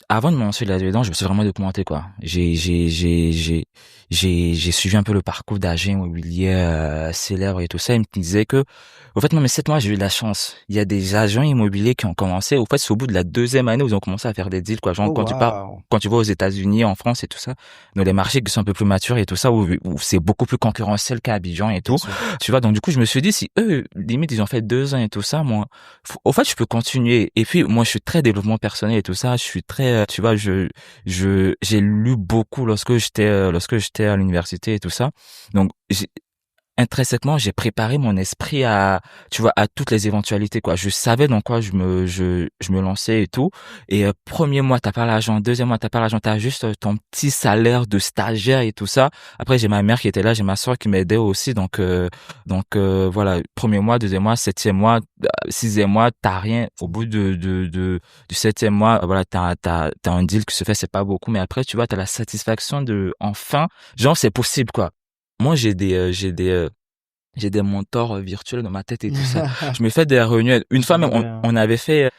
avant de me lancer là-dedans, je me suis vraiment documenté, quoi. J'ai suivi un peu le parcours d'agents immobiliers célèbres et tout ça. Il me disait que, au fait, non, mais 7 mois, j'ai eu de la chance. Il y a des agents immobiliers qui ont commencé. Au fait, c'est au bout de la deuxième année où ils ont commencé à faire des deals, quoi. Genre, Oh, waouh. quand tu vas aux États-Unis, en France et tout ça, dans les marchés qui sont un peu plus matures et tout ça, où c'est beaucoup plus concurrentiel qu'à Abidjan et Bien tout. sûr. Tu vois, donc du coup, je me suis dit, si eux, limite, ils ont fait 2 ans et tout ça, moi, au fait, je peux continuer. Et puis, moi, je suis très développement personnel et tout ça. Je suis très, tu vois, j'ai lu beaucoup lorsque j'étais à l'université et tout ça. Donc, intrinsèquement, j'ai préparé mon esprit à, tu vois, à toutes les éventualités, quoi. Je savais dans quoi je me lançais et tout. Et premier mois, t'as pas l'argent. Deuxième mois, t'as pas l'argent. T'as juste ton petit salaire de stagiaire et tout ça. Après, j'ai ma mère qui était là, j'ai ma soeur qui m'aidait aussi. Voilà. Premier mois, deuxième mois, septième mois, sixième mois, t'as rien. Au bout du septième mois, voilà, t'as un deal qui se fait, c'est pas beaucoup. Mais après, tu vois, t'as la satisfaction de, enfin, genre, c'est possible, quoi. Moi, j'ai des mentors virtuels dans ma tête et tout ça. Je me fais des réunions. Une fois même, Trop bien. on avait fait,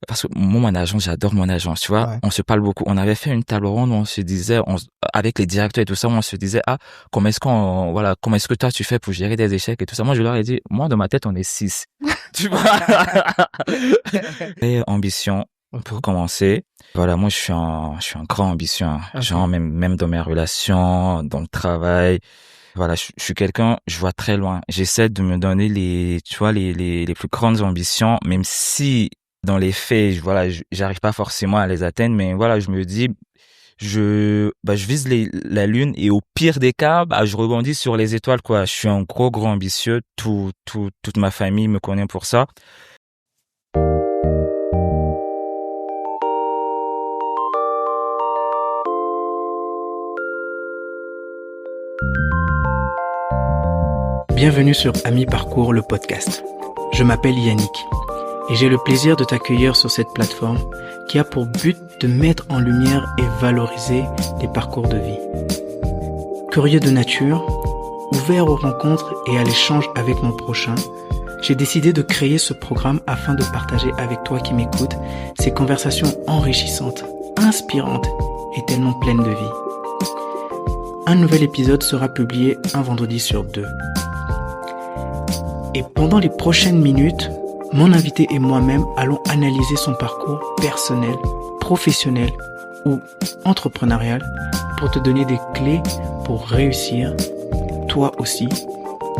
parce que moi, mon agent, j'adore mon agent, tu vois. Ouais. On se parle beaucoup. On avait fait une table ronde où on se disait, avec les directeurs et tout ça, on se disait, ah, comment est-ce que toi tu fais pour gérer des échecs et tout ça. Moi, je leur ai dit, moi, dans ma tête, on est 6. Tu vois? Et ambition, pour Ok. commencer. Voilà, moi, je suis un grand ambitieux, hein. Genre, Ok. même dans mes relations, dans le travail. Voilà, je suis quelqu'un, je vois très loin. J'essaie de me donner tu vois, les plus grandes ambitions, même si dans les faits, j'arrive pas forcément à les atteindre, mais voilà, je me dis, je vise la lune et au pire des cas, je rebondis sur les étoiles, quoi. Je suis un gros ambitieux. Toute ma famille me connaît pour ça. Bienvenue sur Ami Parcours, le podcast. Je m'appelle Yannick et j'ai le plaisir de t'accueillir sur cette plateforme qui a pour but de mettre en lumière et valoriser les parcours de vie. Curieux de nature, ouvert aux rencontres et à l'échange avec mon prochain, j'ai décidé de créer ce programme afin de partager avec toi qui m'écoutes ces conversations enrichissantes, inspirantes et tellement pleines de vie. Un nouvel épisode sera publié un vendredi sur 2. Et pendant les prochaines minutes, mon invité et moi-même allons analyser son parcours personnel, professionnel ou entrepreneurial pour te donner des clés pour réussir, toi aussi,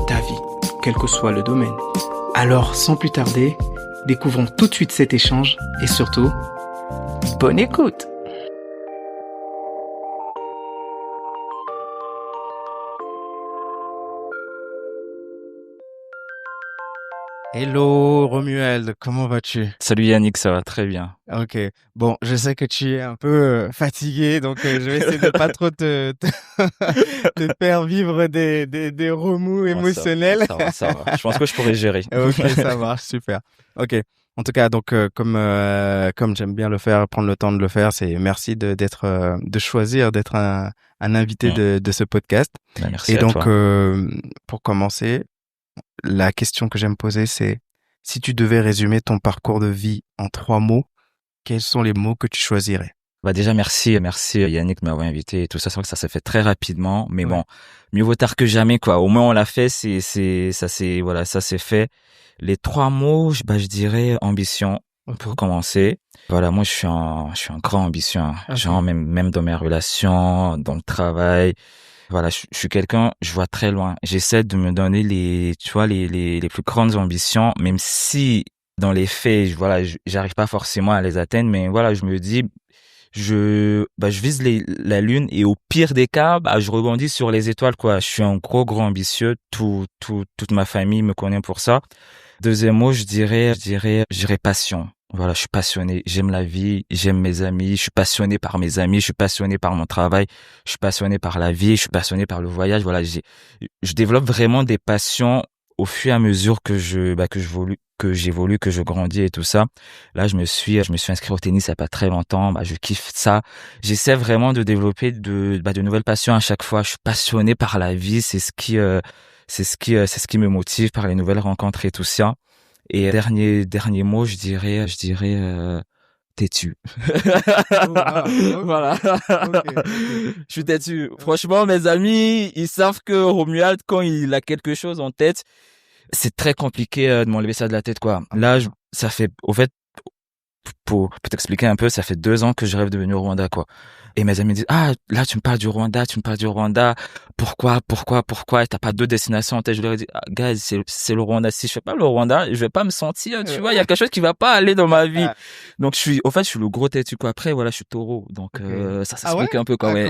ta vie, quel que soit le domaine. Alors, sans plus tarder, découvrons tout de suite cet échange et surtout, bonne écoute! Hello Romuald, comment vas-tu? Salut Yannick, ça va très bien. Ok, bon, je sais que tu es un peu fatigué, donc je vais essayer de pas trop te faire vivre des remous Oh, émotionnels. ça va. Je pense que je pourrais gérer. Ok, ça marche, super. Ok, en tout cas, donc comme j'aime bien le faire, prendre le temps de le faire, c'est merci de choisir d'être un invité Mm. de ce podcast. Merci Et à donc, toi. pour commencer, la question que j'aime poser, c'est si tu devais résumer ton parcours de vie en 3 mots, quels sont les mots que tu choisirais? Déjà merci Yannick de m'avoir invité et tout ça. C'est vrai que ça s'est fait très rapidement, mais Ouais. bon, mieux vaut tard que jamais, quoi. Au moins on l'a fait, ça s'est fait. Les 3 mots, je dirais ambition Ok. pour commencer. Voilà, moi je suis un grand ambitieux, hein. Genre Ok. même dans mes relations, dans le travail. Voilà, je suis quelqu'un, je vois très loin. J'essaie de me donner tu vois, les plus grandes ambitions, même si dans les faits, j'arrive pas forcément à les atteindre, mais voilà, je me dis, je vise la lune et au pire des cas, je rebondis sur les étoiles, quoi. Je suis un gros ambitieux. Toute ma famille me connaît pour ça. Deuxième mot, je dirais passion. Voilà, je suis passionné. J'aime la vie, j'aime mes amis. Je suis passionné par mes amis, je suis passionné par mon travail, je suis passionné par la vie, je suis passionné par le voyage. Voilà, je développe vraiment des passions au fur et à mesure que j'évolue, que je grandis et tout ça. Là, je me suis inscrit au tennis il y a pas très longtemps. Je kiffe ça. J'essaie vraiment de développer de nouvelles passions à chaque fois. Je suis passionné par la vie. C'est ce qui me motive, par les nouvelles rencontres et tout ça. Et dernier mot, je dirais têtu. Oh, wow. Okay. Voilà. Ok. Je suis têtu. Franchement, mes amis, ils savent que Romuald, quand il a quelque chose en tête, c'est très compliqué de m'enlever ça de la tête, quoi. Là, ça fait, au fait, pour t'expliquer un peu, ça fait 2 ans que je rêve de venir au Rwanda, quoi. Et mes amis disent, ah, là, tu me parles du Rwanda. Pourquoi? Et t'as pas 2 destinations en tête? Je leur ai dit, ah, guys, c'est le Rwanda. Si je fais pas le Rwanda, je vais pas me sentir, tu vois, il y a quelque chose qui va pas aller dans ma vie. Donc, je suis le gros têtu, quoi. Après, voilà, je suis taureau. Donc, ça s'explique un peu, quoi, ouais.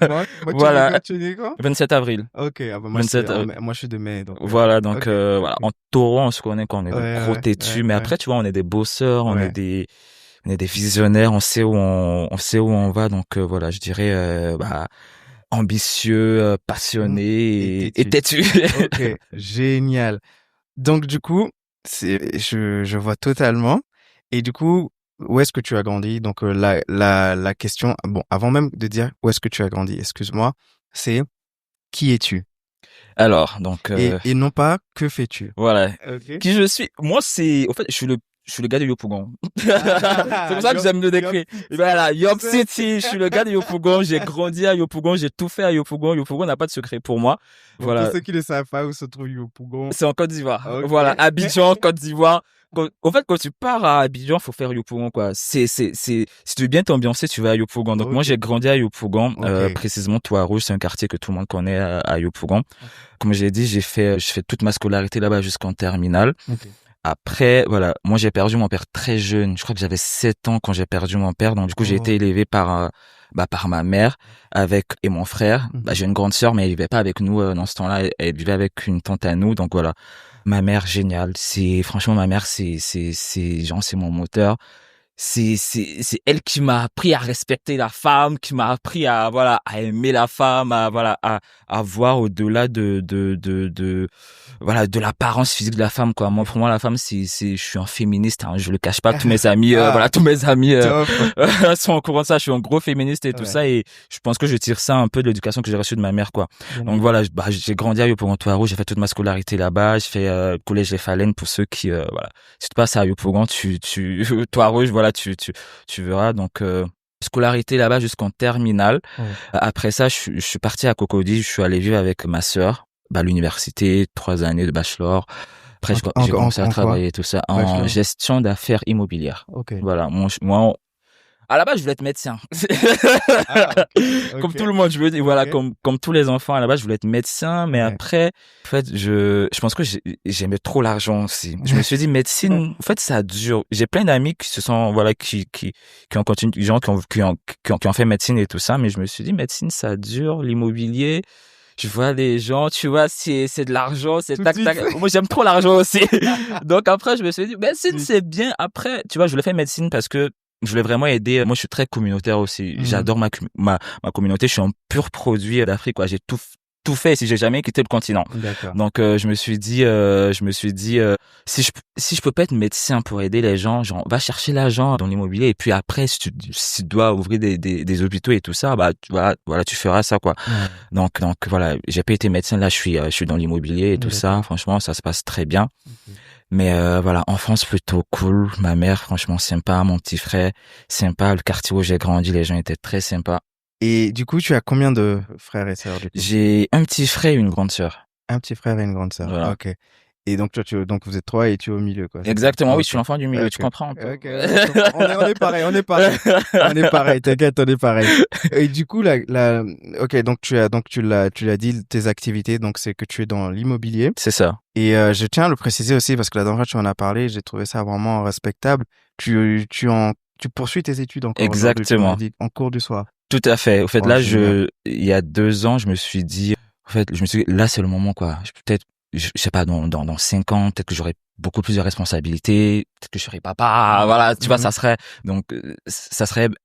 Moi, Voilà. tu dis quoi? 27 avril. Ok, moi, 27 avril. moi, je suis de mai. Donc, Voilà, donc, ok. voilà. En taureau, on se connaît quand on est de gros têtu. Mais après, tu vois, on est des bosseurs, on est des visionnaires, on sait où on va. Donc, voilà, je dirais, ambitieux, passionné et têtu. Ok, génial. Donc, du coup, je vois totalement. Et du coup, où est-ce que tu as grandi? Donc, la question, bon, avant même de dire où est-ce que tu as grandi, excuse-moi, c'est qui es-tu? Alors, donc, Et non pas que fais-tu? voilà. Ok. Qui je suis? Moi, au fait, je suis le gars de Yopougon. C'est pour ça que j'aime le décrire. Voilà, Yop City, je suis le gars de Yopougon, j'ai grandi à Yopougon, j'ai tout fait à Yopougon. Yopougon n'a pas de secret pour moi. Voilà. Pour ceux qui ne savent pas où se trouve Yopougon. C'est en Côte d'Ivoire. Okay. Voilà, Abidjan, Côte d'Ivoire. En fait, quand tu pars à Abidjan, faut faire Yopougon, quoi. Si tu veux bien t'ambiancer, tu vas à Yopougon. Donc, moi, j'ai grandi à Yopougon, précisément Toit-Rouge, c'est un quartier que tout le monde connaît à Yopougon. Comme j'ai dit, je fais toute ma scolarité là-bas jusqu'en terminale. Après, voilà, moi j'ai perdu mon père très jeune. Je crois que j'avais 7 ans quand j'ai perdu mon père. Donc du coup, j'ai été élevé par ma mère et mon frère. J'ai une grande sœur, mais elle vivait pas avec nous dans ce temps-là. Elle vivait avec une tante à nous. Donc voilà, ma mère géniale. Franchement ma mère, c'est mon moteur. C'est elle qui m'a appris à respecter la femme, qui m'a appris à aimer la femme, à voir au-delà de l'apparence physique de la femme, quoi. Moi, pour moi, la femme, je suis un féministe, hein, je le cache pas. Tous mes amis, sont au courant de ça. Je suis un gros féministe et tout ça, et je pense que je tire ça un peu de l'éducation que j'ai reçue de ma mère, quoi. Donc voilà, j'ai grandi à Yopougon Toit-Rouge, j'ai fait toute ma scolarité là-bas, j'ai fait collège Les Phalènes pour ceux qui, si tu passes à Yopougon, Toit-Rouge, voilà, tu verras. Donc scolarité là-bas jusqu'en terminale. Après ça, je suis parti à Cocody, je suis allé vivre avec ma sœur, l'université, 3 années de bachelor. Après, j'ai commencé à travailler tout ça en gestion d'affaires immobilières. Voilà, moi, à la base, je voulais être médecin. Comme tout le monde, je veux dire, voilà, comme tous les enfants, à la base, je voulais être médecin, mais après, en fait, je pense que j'aimais trop l'argent aussi. Je me suis dit, médecine, en fait, ça dure. J'ai plein d'amis qui se sont, voilà, qui ont continué, des gens qui ont fait médecine et tout ça, mais je me suis dit, médecine, ça dure, l'immobilier. Je vois les gens, tu vois, c'est de l'argent, c'est tac. Moi, j'aime trop l'argent aussi. Donc après, je me suis dit, médecine, c'est bien. Après, tu vois, je voulais faire médecine parce que je voulais vraiment aider. Moi, je suis très communautaire aussi. J'adore ma communauté. Je suis un pur produit d'Afrique, quoi. J'ai tout fait si j'ai jamais quitté le continent. Donc, je me suis dit, si je peux pas être médecin pour aider les gens, genre, va chercher l'argent dans l'immobilier. Et puis après, si tu dois ouvrir des hôpitaux et tout ça, tu feras ça, quoi. Donc, voilà, j'ai pas été médecin. Là, je suis dans l'immobilier et tout ça. Franchement, ça se passe très bien. Mais voilà, enfance plutôt cool. Ma mère, franchement, sympa. Mon petit frère, sympa. Le quartier où j'ai grandi, les gens étaient très sympas. Et du coup, tu as combien de frères et sœurs, du coup? J'ai un petit frère et une grande sœur. Un petit frère et une grande sœur. Voilà. Ok. Et donc, donc vous êtes 3 et tu es au milieu, quoi. Exactement, oui, je suis l'enfant du milieu, tu comprends un peu. Ok. On est pareil. On est pareil, t'inquiète, on est pareil. Et du coup, ok, donc tu l'as dit, tes activités, donc c'est que tu es dans l'immobilier. C'est ça. Et je tiens à le préciser aussi parce que la dernière fois tu en as parlé, j'ai trouvé ça vraiment respectable. Tu poursuis tes études encore. Exactement. En cours du soir. Tout à fait. Au fait, là, il y a 2 ans, je me suis dit, là, c'est le moment, quoi. Peut-être, je sais pas, dans 5 ans, peut-être que j'aurai beaucoup plus de responsabilités, peut-être que je serai papa, voilà, tu vois, ça serait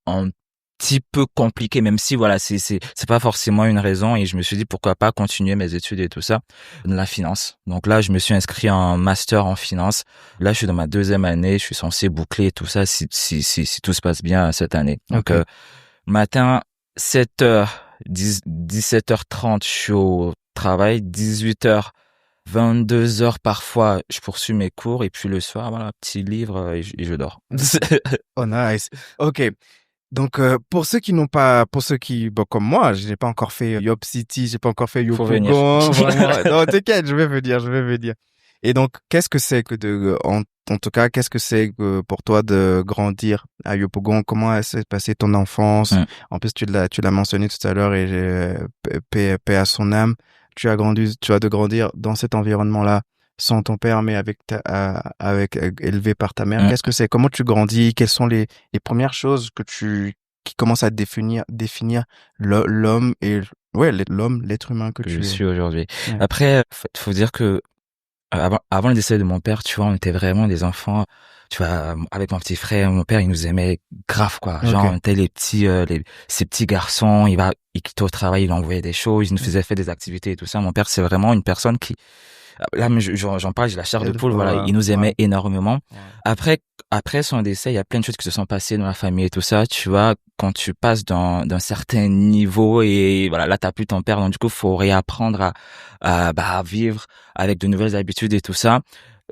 un petit peu compliqué, même si, voilà, c'est pas forcément une raison, et je me suis dit, pourquoi pas continuer mes études et tout ça, de la finance. Donc là, je me suis inscrit en master en finance. Là, je suis dans ma 2e année, je suis censé boucler tout ça si tout se passe bien cette année. Donc, matin, 7h, 17h30, je suis au travail, 18h, 22 heures parfois, je poursuis mes cours et puis le soir, voilà, petit livre et je dors. Oh, nice. OK. Donc, pour ceux qui, bon, comme moi, je n'ai pas encore fait Yop City, j'ai pas encore fait Faut venir. Yopougon, vraiment. Non, t'inquiète, je vais venir. Et donc, qu'est-ce que c'est que en tout cas, qu'est-ce que c'est que pour toi de grandir à Yopougon? Comment s'est passée ton enfance? Mm. En plus, tu l'as mentionné tout à l'heure et paix à son âme. Tu as de grandir dans cet environnement-là sans ton père, mais élevé par ta mère. Mm. Qu'est-ce que c'est? Comment tu grandis? Quelles sont les premières choses qui commencent à définir l'homme et, ouais, l'être humain que Que tu je es? suis aujourd'hui. Ouais. Après, faut dire que avant le décès de mon père, tu vois, on était vraiment des enfants. Tu vois, avec mon petit frère, mon père, il nous aimait grave, quoi. Genre, Ok. on était ces petits garçons. Il quittait au travail, il envoyait des choses, il nous faisait faire des activités et tout ça. Mon père, c'est vraiment une personne qui, là, mais j'en parle, j'ai la chair de poule, voilà. Il nous aimait énormément. Ouais. Après son décès, il y a plein de choses qui se sont passées dans la famille et tout ça. Tu vois, quand tu passes d'un certain niveau et voilà, là, t'as plus ton père. Donc, du coup, faut réapprendre à vivre avec de nouvelles habitudes et tout ça.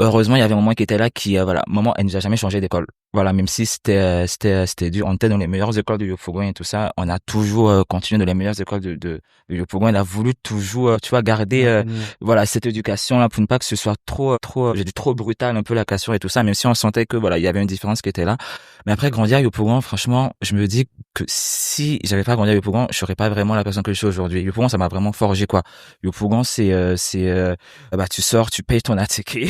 Heureusement, il y avait maman qui était là voilà, maman, elle nous a jamais changé d'école. Voilà, même si c'était dur. On était dans les meilleures écoles de Yopougon et tout ça. On a toujours continué dans les meilleures écoles de Yopougon. Elle a voulu toujours, tu vois, garder, voilà, cette éducation là pour ne pas que ce soit j'ai dit trop brutal un peu la cassure et tout ça, même si on sentait que voilà, il y avait une différence qui était là. Mais après grandir à Yopougon, franchement, je me dis que si j'avais pas grandi à Yopougon, je serais pas vraiment la personne que je suis aujourd'hui. Yopougon, ça m'a vraiment forgé, quoi. Yopougon, bah, tu sors, tu payes ton attiqué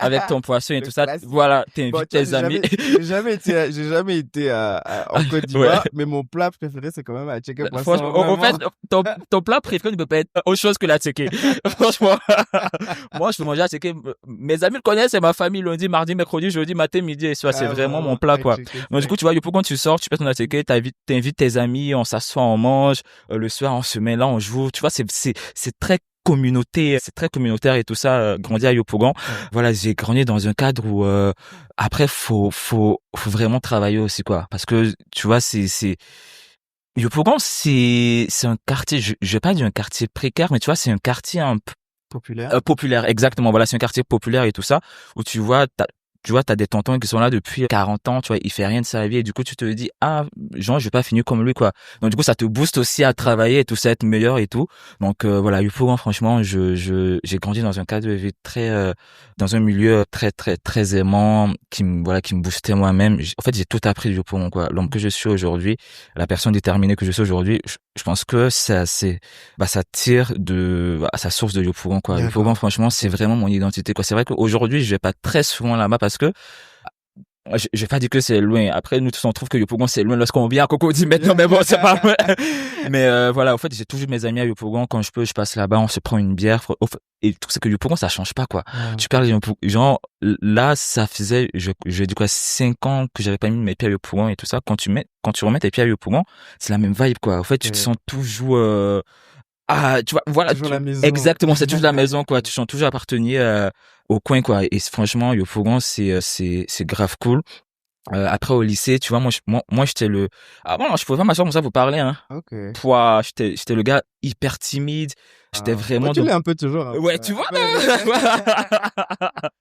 avec ton poisson et Le tout ça. classique. Voilà, t'invites Bon, tu vois, tes amis. j'ai jamais été en Côte d'Ivoire, Ouais. mais mon plat préféré, c'est quand même à checker poisson. Franchement, en fait, ton plat préféré ne peut pas être autre chose que la tchéké. Franchement, moi, je peux manger la tchéké. Mes amis le connaissent, c'est ma famille, lundi, mardi, mercredi, jeudi, matin, midi et soir. C'est vraiment mon plat, quoi. Donc, du coup, tu vois, quand tu sors, tu pètes ton tchéké, t'invites tes amis, on s'assoit, on mange. Le soir, on se met là, on joue. Tu vois, c'est très c'est très communautaire et tout ça, grandir à Yopougon. Ouais. Voilà, j'ai grandi dans un cadre où, après, faut vraiment travailler aussi, quoi. Parce que, tu vois, Yopougon, c'est un quartier, je vais pas dire un quartier précaire, mais tu vois, c'est un quartier un peu Populaire. populaire, exactement. Voilà, c'est un quartier populaire et tout ça, où t'as des tontons qui sont là depuis 40 ans, tu vois, il fait rien de sa vie et du coup, tu te dis, ah, genre, je vais pas finir comme lui, quoi. Donc, du coup, ça te booste aussi à travailler et tout ça, être meilleur et tout. Donc, voilà, Yopougon, franchement, j'ai grandi dans un cadre de vie dans un milieu très, très, très aimant, qui me boostait moi-même. En fait, j'ai tout appris de Yopougon, quoi. L'homme que je suis aujourd'hui, la personne déterminée que je suis aujourd'hui, je pense que ça tire sa source de Yopougon, quoi. D'accord. Yopougon, franchement, c'est vraiment mon identité, quoi. C'est vrai qu'aujourd'hui, je vais pas très souvent là-bas parce que je vais pas dire que c'est loin. Après, nous tous on trouve que Yopougon c'est loin lorsqu'on vient à Cocody maintenant, mais bon, c'est pas vrai. Mais voilà, au fait, j'ai toujours mes amis à Yopougon. Quand je peux, je passe là-bas, on se prend une bière. Et le truc, c'est que Yopougon, ça change pas, quoi. Ouais. Tu parles genre, là, ça faisait, j'ai dit quoi, 5 ans que j'avais pas mis mes pieds à Yopougon et tout ça. Quand tu remets tes pieds à Yopougon, c'est la même vibe, quoi. Au fait, tu te sens toujours, tu vois, voilà. Toujours la maison. Exactement, c'est toujours la maison, quoi. Tu te sens toujours appartenir, au coin, quoi. Et franchement, Yopougon, c'est grave cool. Après, au lycée, tu vois, moi, j'étais bon, je pouvais pas m'asseoir comme ça vous parler, hein. Ok. Pouah, j'étais le gars hyper timide. J'étais vraiment Tu l'es un peu toujours. Hein. Ouais, tu vois.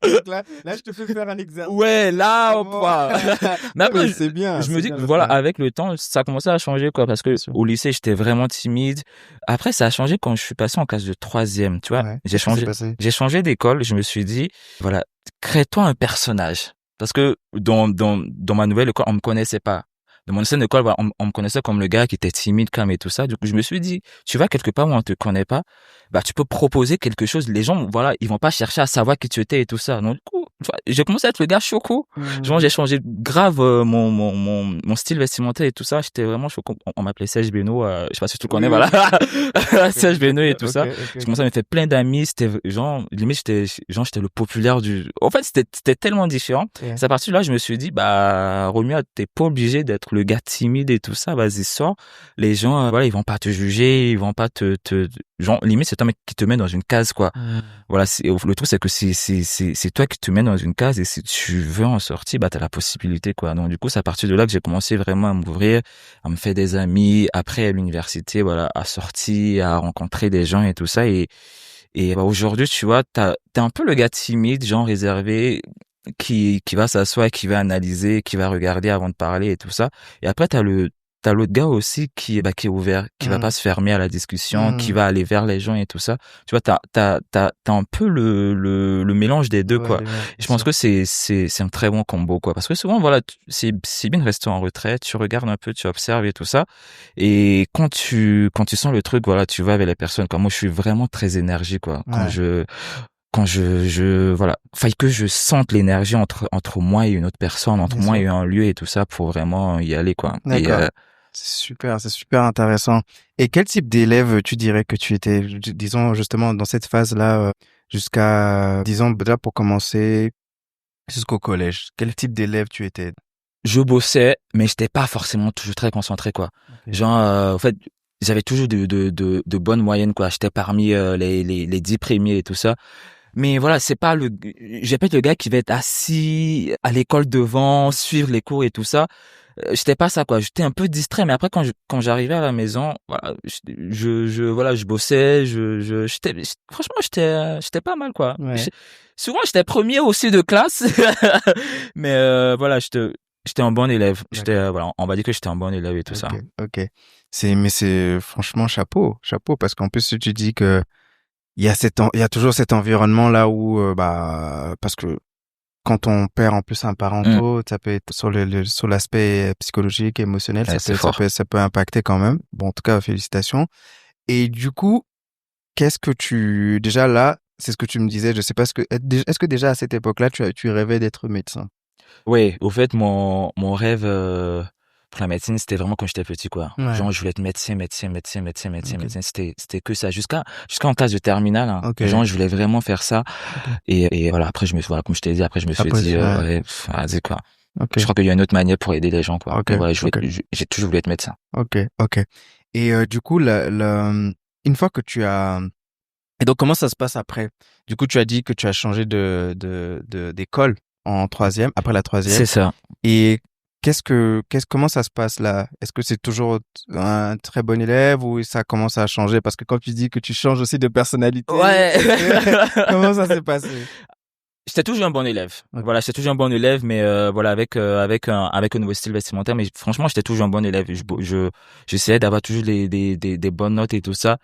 Donc là, je te fais faire un exercice. Ouais, là, Bon. pouah. Mais après, c'est bien. je me dis bien que de voilà, faire. avec le temps, ça a commencé à changer, quoi, parce que Bien sûr. au lycée, j'étais vraiment timide. Après, ça a changé quand je suis passé en classe de 3e, tu vois. Ouais. J'ai Qu'est-ce qui s'est changé, passé? j'ai changé d'école. Je me suis dit, voilà, crée-toi un personnage. Parce que dans ma nouvelle école, on me connaissait pas. Dans mon ancienne école, voilà, on me connaissait comme le gars qui était timide, calme et tout ça. Du coup, je me suis dit, tu vas quelque part où on te connaît pas, bah, tu peux proposer quelque chose. Les gens, voilà, ils vont pas chercher à savoir qui tu étais et tout ça. Donc, du coup, tu vois, j'ai commencé à être le gars choco. Genre, j'ai changé grave mon style vestimentaire et tout ça. J'étais vraiment choco. On m'appelait Serge Beno, je sais pas si tu le connais, Oui, voilà. Serge Beno et tout ça. Ok. J'ai commencé à me faire plein d'amis. C'était genre, limite, j'étais le populaire en fait, c'était tellement différent. Yeah. C'est à partir de là, je me suis dit, bah, Romuald, t'es pas obligé d'être le gars timide et tout ça. Vas-y, sors. Les gens, voilà, ils vont pas te juger, ils vont pas genre, limite, c'est toi mec qui te met dans une case, quoi. Voilà, le truc, c'est que c'est toi qui te mets dans une case et si tu veux en sortir, bah, t'as la possibilité, quoi. Donc, du coup, c'est à partir de là que j'ai commencé vraiment à m'ouvrir, à me faire des amis. Après, à l'université, voilà, à sortir, à rencontrer des gens et tout ça. Et bah, aujourd'hui, tu vois, t'es un peu le gars timide, genre réservé, qui va s'asseoir, qui va analyser, qui va regarder avant de parler et tout ça. Et après, t'as l'autre gars aussi qui est ouvert, qui va Mm. pas se fermer à la discussion, qui Mm. va aller vers les gens et tout ça. Tu vois, t'as un peu le mélange des deux, Ouais, quoi. bien Je pense sûr. que c'est un très bon combo, quoi. Parce que souvent, voilà, c'est bien de rester en retrait, tu regardes un peu, tu observes et tout ça. Et quand tu sens le truc, voilà, tu vas avec les personnes. Comme moi, je suis vraiment très énergique, quoi. Ouais, Quand voilà, faille que je sente l'énergie entre moi et une autre personne, entre bien moi sûr. et un lieu et tout ça pour vraiment y aller, quoi. Et D'accord. C'est super intéressant. Et quel type d'élève tu dirais que tu étais, disons justement dans cette phase-là, jusqu'à, disons déjà pour commencer, jusqu'au collège. Quel type d'élève tu étais? je bossais, mais j'étais pas forcément toujours très concentré, quoi. Ok. Genre, en fait, j'avais toujours de bonnes moyennes, quoi. J'étais parmi les 10 premiers et tout ça. Mais voilà, c'est pas j'ai pas être le gars qui va être assis à l'école devant, suivre les cours et tout ça. J'étais pas ça, quoi. J'étais un peu distrait, mais après quand j'arrivais à la maison, voilà, voilà, je bossais, franchement, j'étais pas mal, quoi. Ouais. Souvent, j'étais premier aussi de classe, mais voilà, j'étais un bon élève. D'accord. Voilà, on va dire que j'étais un bon élève et tout ça. Ok. Ok. Mais c'est franchement chapeau, parce qu'en plus tu dis que il y a toujours cet environnement là où, bah, parce que quand on perd en plus un parent Hum, tôt, ça peut être sur l'aspect psychologique, émotionnel, ouais, c'est fort. ça peut impacter quand même. Bon, en tout cas, félicitations. Et du coup, déjà là, c'est ce que tu me disais, je sais pas est-ce que déjà à cette époque-là, tu rêvais d'être médecin? Oui, au fait, mon rêve pour la médecine, c'était vraiment quand j'étais petit, quoi. Ouais. Genre, je voulais être Ok. médecin. C'était que ça. Jusqu'à en classe de terminale, hein. Ok. Genre, je voulais vraiment faire ça. Ok. Et voilà, après, voilà, comme je t'ai dit, après, je me suis Après, dit, ouais. ouais, vas-y, quoi. Je Ok. crois qu'il y a une autre manière pour aider les gens, quoi. Ok. Donc voilà, Ok. j'ai toujours voulu être médecin. Ok. Ok. Et du coup, une fois que et donc comment ça se passe après? Du coup, tu as dit que tu as changé d'école en troisième, après la troisième. C'est ça. Et comment ça se passe là? Est-ce que c'est toujours un très bon élève ou ça commence à changer? Parce que quand tu dis que tu changes aussi de personnalité, Ouais. comment ça s'est passé? J'étais toujours un bon élève. Ok. Voilà, j'étais toujours un bon élève, mais voilà, avec un nouveau style vestimentaire. Mais franchement, j'étais toujours un bon élève. J'essayais d'avoir toujours des bonnes notes et tout ça.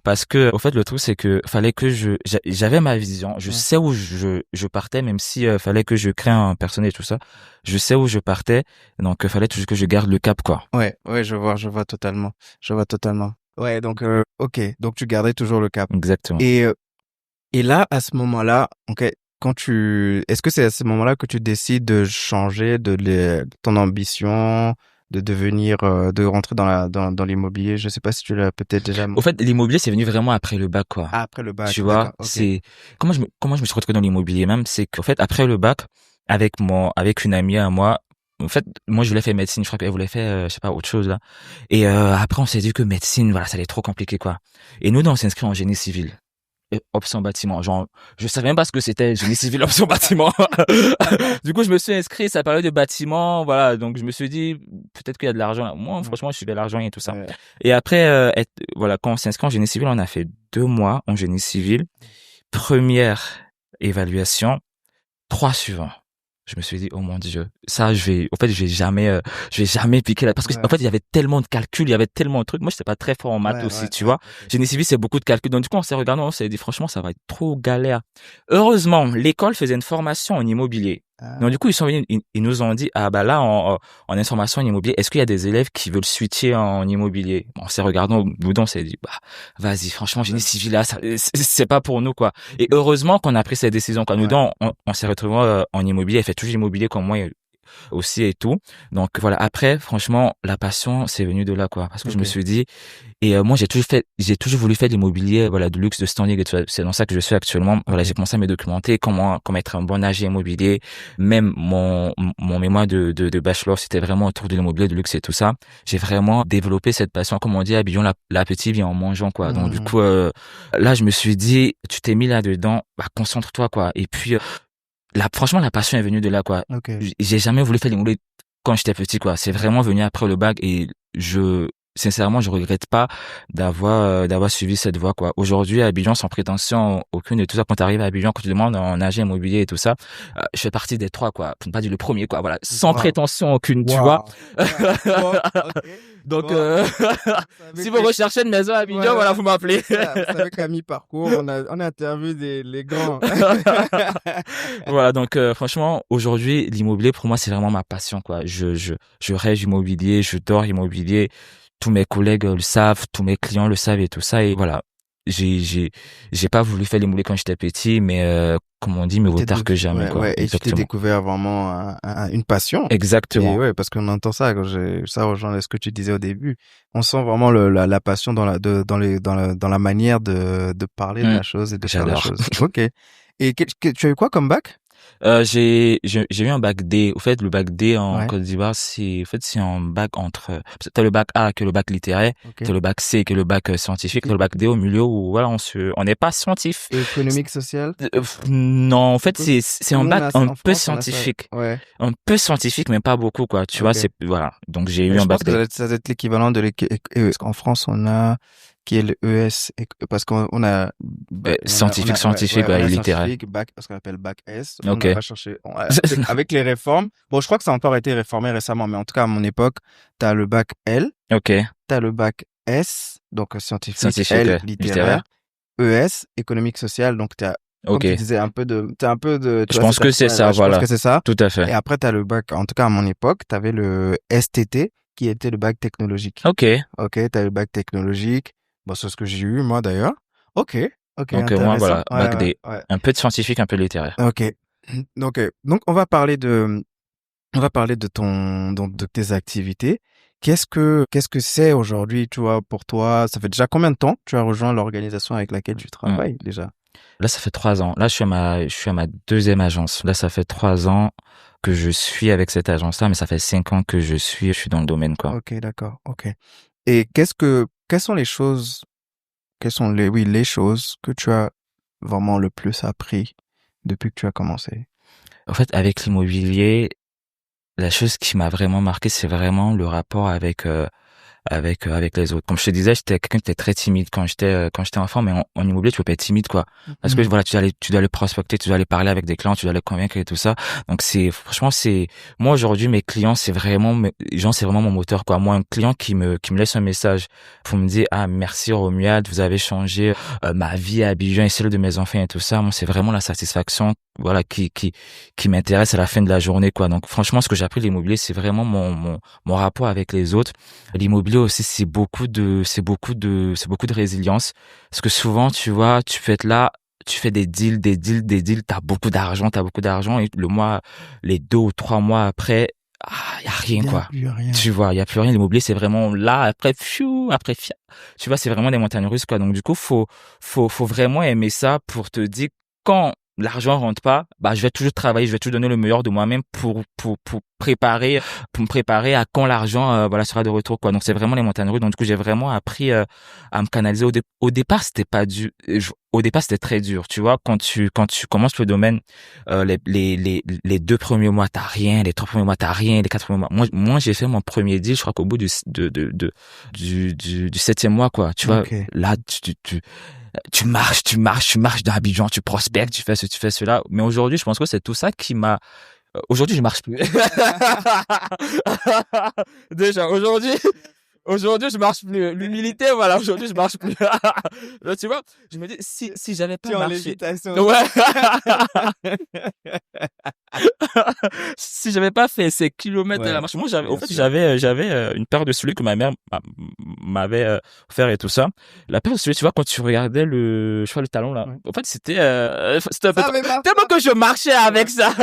Parce que, au fait, le truc, c'est que fallait que j'avais ma vision. Je Ouais. sais où je partais, même si fallait que je crée un personnage et tout ça. Je sais où je partais. Donc, fallait toujours que je garde le cap, quoi. Ouais, ouais, je vois totalement. Je vois totalement. Ouais, donc, ok. Donc, tu gardais toujours le cap. Exactement. Et, euh, et là, à ce moment-là, ok, est-ce que c'est à ce moment-là que tu décides de changer ton ambition, de devenir, de rentrer dans l'immobilier? Je sais pas si tu l'as peut-être déjà. Au fait, l'immobilier, c'est venu vraiment après le bac, quoi. Ah, après le bac, Tu vois, d'accord, ok. comment je me suis retrouvé dans l'immobilier même, c'est qu'en fait, après le bac, avec une amie à moi, en fait, moi, je voulais faire médecine, je crois qu'elle voulait faire, je sais pas, autre chose, là. Et, après, on s'est dit que médecine, voilà, ça allait être trop compliqué, quoi. Et nous, on s'est inscrit en génie civil. Option bâtiment. Genre, je savais même pas ce que c'était génie civil option bâtiment. Du coup, je me suis inscrit, ça parlait de bâtiment, voilà. Donc, je me suis dit, peut-être qu'il y a de l'argent là. Moi, Ouais, franchement, je suivais l'argent et tout ça. ouais, Et après, voilà, quand on s'est inscrit en génie civil, on a fait 2 mois en génie civil. Première évaluation, 3 suivants. Je me suis dit, oh mon Dieu, ça, je vais jamais piquer là. Parce que, en ouais, fait, il y avait tellement de calculs, il y avait tellement de trucs. Moi, j'étais pas très fort en maths ouais, aussi, tu ouais, vois. ok. Génie civil, c'est beaucoup de calculs. Donc, du coup, on s'est regardé, on s'est dit, franchement, ça va être trop galère. Heureusement, l'école faisait une formation en immobilier. Donc, Ah, du coup, ils sont venus, ils nous ont dit, ah, bah là, en information en immobilier, est-ce qu'il y a des élèves qui veulent switcher en immobilier? On s'est regardé au bout d'un, on s'est dit, bah, vas-y, franchement, génie civil, là, c'est pas pour nous, quoi. Et heureusement qu'on a pris cette décision, quoi. Nous, ouais, on s'est retrouvés en immobilier, elle fait toujours immobilier comme moi aussi et tout. Donc voilà, après, franchement, la passion, c'est venu de là, quoi. Parce que je me ok. suis dit, et moi, j'ai toujours voulu faire de l'immobilier, voilà, de luxe, de standing et tout ça. C'est dans ça que je suis actuellement. Voilà, Ok. j'ai commencé à me documenter comment être un bon agent immobilier. Même mon mémoire de bachelor, c'était vraiment autour de l'immobilier, de luxe et tout ça. J'ai vraiment développé cette passion, comme on dit, habillons l'appétit vient en mangeant, quoi. Donc, du Mhm. coup, là, je me suis dit, tu t'es mis là-dedans, bah, concentre-toi, quoi. Et puis, franchement, la passion est venue de là, quoi. Ok. J'ai jamais voulu faire l'immobilier quand j'étais petit, quoi. C'est vraiment venu après le bac et sincèrement, je regrette pas d'avoir suivi cette voie, quoi. Aujourd'hui, à Abidjan, sans prétention aucune et tout ça, quand tu arrives à Abidjan, quand tu demandes en agent immobilier et tout ça, je fais partie des 3, quoi. Pour ne pas dire le premier, quoi. Voilà. Sans prétention aucune, tu vois. Bon, ok. Donc, Bon, si vous recherchez une maison à Abidjan, voilà, vous m'appelez. Vous savez qu'à mi-parcours, on a interviewé les grands. Voilà, donc franchement, aujourd'hui, l'immobilier pour moi c'est vraiment ma passion, quoi. Je rêve immobilier, je dors immobilier. Tous mes collègues le savent, tous mes clients le savent et tout ça. Et voilà, j'ai pas voulu faire l'immobilier quand j'étais petit, mais comme on dit, mieux vaut tard que jamais, quoi. Ouais, et tu t'es découvert vraiment une passion. Exactement. Et ouais, parce qu'on entend ça ça rejoint ce que tu disais au début. On sent vraiment la passion dans la manière de parler de la chose et de faire la chose. Ok. Et tu as eu quoi comme bac? J'ai eu un bac D. Au fait, le bac D en Côte d'Ivoire, c'est un bac entre, t'as le bac A qui est le bac littéraire, t'as le bac C qui est le bac scientifique, t'as le bac D au milieu où, voilà, on n'est pas scientifique. Et économique, social? Non, en fait, c'est un bac un peu scientifique. Ouais. Un peu scientifique, mais pas beaucoup, quoi. Tu vois, voilà. Donc, j'ai eu un bac D. Je pense que ça doit être l'équivalent parce qu'en France, on a, qui est le ES, parce qu'on a, scientifique, littéraire. Bac, parce qu'on appelle bac S. Ok. On va chercher, avec les réformes. Bon, je crois que ça a encore été réformé récemment, mais en tout cas, à mon époque, t'as le bac L. Ok. T'as le bac S, donc scientifique L, littéraire. ES, économique, social, donc comme tu disais, je pense que c'est ça, voilà. Je pense que c'est ça. Tout à fait. Et après, t'as le bac, en tout cas, à mon époque, t'avais le STT, qui était le bac technologique. Ok. T'as le bac technologique. Bon, c'est ce que j'ai eu, moi, d'ailleurs. Ok. Donc, moi, voilà, bac D. Un peu de scientifique, un peu littéraire. Ok. Donc, on va parler de tes activités. Qu'est-ce que c'est aujourd'hui, tu vois, pour toi? Ça fait déjà combien de temps tu as rejoint l'organisation avec laquelle tu travailles, déjà? Là, ça fait 3 ans. Là, je suis à ma deuxième agence. Là, ça fait 3 ans que je suis avec cette agence-là, mais ça fait 5 ans que je suis dans le domaine, quoi. Ok, d'accord. Ok. Et quelles sont les choses que tu as vraiment le plus appris depuis que tu as commencé? En fait, avec l'immobilier, la chose qui m'a vraiment marqué, c'est vraiment le rapport avec les autres. Comme je te disais, j'étais quelqu'un qui était très timide quand j'étais enfant, mais en immobilier, tu peux pas être timide, quoi. Parce que voilà, tu dois aller prospecter, tu dois aller parler avec des clients, tu dois les convaincre et tout ça. Donc franchement, moi aujourd'hui, mes clients, c'est vraiment mon moteur, quoi. Moi, un client qui me laisse un message pour me dire, ah, merci Romuald, vous avez changé ma vie à Abidjan et celle de mes enfants et tout ça. Moi, c'est vraiment la satisfaction, voilà, qui m'intéresse à la fin de la journée, quoi. Donc franchement, ce que j'ai appris de l'immobilier, c'est vraiment mon rapport avec les autres. L'immobilier aussi, c'est beaucoup de résilience. Parce que souvent, tu vois, tu peux être là, tu fais des deals, t'as beaucoup d'argent, et les 2 ou 3 mois après, y a rien, quoi. Tu vois, y a plus rien. L'immobilier, c'est vraiment là, après, tu vois, c'est vraiment des montagnes russes, quoi. Donc, du coup, faut vraiment aimer ça pour te dire quand l'argent rentre pas, je vais toujours travailler, je vais toujours donner le meilleur de moi-même pour me préparer à quand l'argent sera de retour, quoi. Donc c'est vraiment les montagnes russes. Donc du coup, j'ai vraiment appris à me canaliser. Au départ, c'était pas dur. Au départ, c'était très dur, tu vois, quand tu commences le domaine, les 2 premiers mois t'as rien, les 3 premiers mois t'as rien, les 4 premiers mois. Moi j'ai fait mon premier deal, je crois qu'au bout du 7e mois, quoi. Tu vois, là tu marches dans Abidjan, tu prospectes, tu fais cela. Mais aujourd'hui, je pense que c'est tout ça qui m'a... Aujourd'hui, je marche plus. Déjà, aujourd'hui, je marche plus. L'humilité, voilà, aujourd'hui, je marche plus. Là, tu vois, je me dis, si j'avais pas marché... Ouais. Si j'avais pas fait ces kilomètres à la marche, moi, j'avais une paire de souliers que ma mère m'avait offert et tout ça. La paire de souliers, tu vois, quand tu regardais le talon, là, en fait, c'était un peu tellement que je marchais avec ça.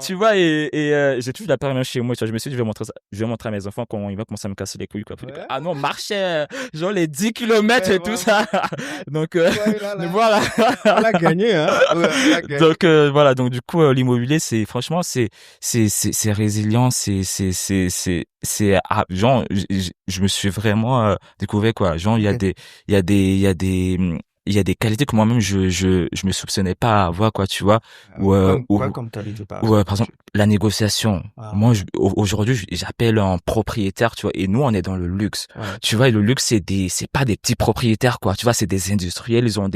Tu vois, et j'ai toujours la paire même chez moi, tu vois, je me suis dit, je vais montrer à mes enfants quand ils vont commencer à me casser les couilles, quoi. Ah non, marchait, genre les 10 kilomètres et tout ça. Donc, voilà. On l'a gagné, hein. Donc, voilà. Donc, du coup, l'immobilier, franchement, c'est résilient, genre, je me suis vraiment découvert, quoi. Genre, il y a des il y a des qualités que moi-même je me soupçonnais pas avoir, quoi, tu vois. Comme qualité, par Ou exemple? par exemple, la négociation. Ah, Moi, aujourd'hui, j'appelle un propriétaire, tu vois, et nous, on est dans le luxe. ouais. Tu vois, et le luxe, c'est pas des petits propriétaires, quoi. Tu vois, c'est des industriels, ils ont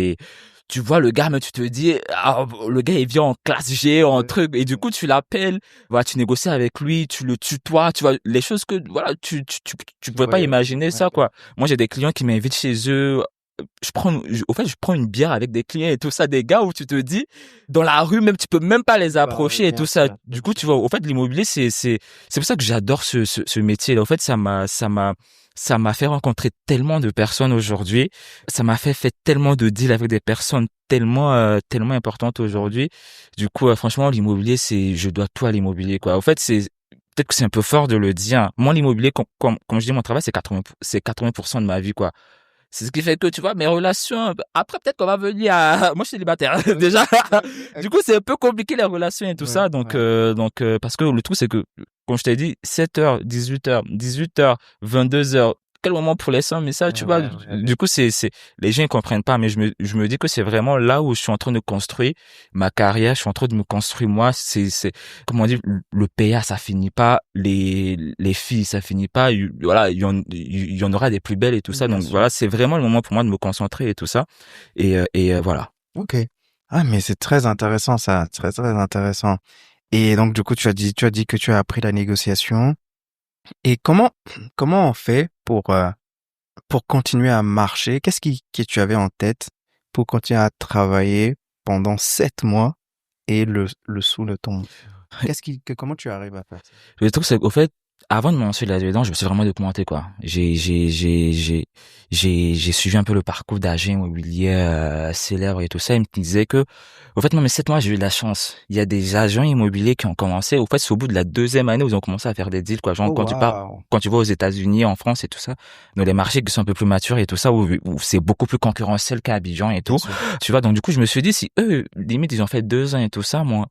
tu vois, le gars, mais tu te dis, ah, le gars, il vient en classe G, en Ouais. truc, et du coup, tu l'appelles, voilà, tu négocies avec lui, tu le tutoies, tu vois, les choses que, voilà, tu pouvais pas Ouais, imaginer ouais, ça, quoi. Moi, j'ai des clients qui m'invitent chez eux, au fait, je prends une bière avec des clients et tout ça, des gars où tu te dis, dans la rue, même, tu peux même pas les bah, approcher et bien tout ça. sûr, Du bien coup, sûr. tu vois, au fait, l'immobilier, c'est pour ça que j'adore ce métier-là. Au fait, ça m'a fait rencontrer tellement de personnes aujourd'hui. Ça m'a fait tellement de deals avec des personnes tellement importantes aujourd'hui. Du coup, franchement, l'immobilier, je dois tout à l'immobilier, quoi. Au fait, peut-être que c'est un peu fort de le dire. Moi, l'immobilier, comme je dis, mon travail, c'est 80% de ma vie, quoi. C'est ce qui fait que, tu vois, mes relations, après, peut-être qu'on va venir à, moi, je suis célibataire, déjà. Du coup, c'est un peu compliqué, les relations et tout Ouais, ça. Donc, ouais. parce que le truc, c'est que, comme je t'ai dit, 7h, 18h, 18h, 22h, quel moment pour les sommes, mais ça, tu vois, Ouais. du coup, les gens, ils comprennent pas, mais je me dis que c'est vraiment là où je suis en train de construire ma carrière, je suis en train de me construire moi, comment on dit, le PA, ça finit pas, les filles, ça finit pas, voilà, il y en aura des plus belles et tout ça. Bien Donc sûr. voilà, c'est vraiment le moment pour moi de me concentrer et tout ça. Voilà. Ok. Ah, mais c'est très intéressant, ça. Très, très intéressant. Et donc, du coup, tu as dit que tu as appris la négociation. Et comment on fait pour continuer à marcher? Que tu avais en tête pour continuer à travailler pendant 7 mois et le sous le tombe? Comment tu arrives à faire ça? Le truc, c'est qu'au fait, avant de me lancer là-dedans, je me suis vraiment documenté, quoi. J'ai suivi un peu le parcours d'agent immobilier, célèbre et tout ça. Il me disait que, au fait, non, mais 7 mois, j'ai eu de la chance. Il y a des agents immobiliers qui ont commencé, au fait, c'est au bout de la deuxième année où ils ont commencé à faire des deals, quoi. Genre, Oh, waouh! quand tu vas aux États-Unis, en France et tout ça, dans les marchés qui sont un peu plus matures et tout ça, où c'est beaucoup plus concurrentiel qu'à Abidjan et Bien tout. sûr. Tu vois, donc du coup, je me suis dit, si eux, limite, ils ont fait 2 ans et tout ça, moi,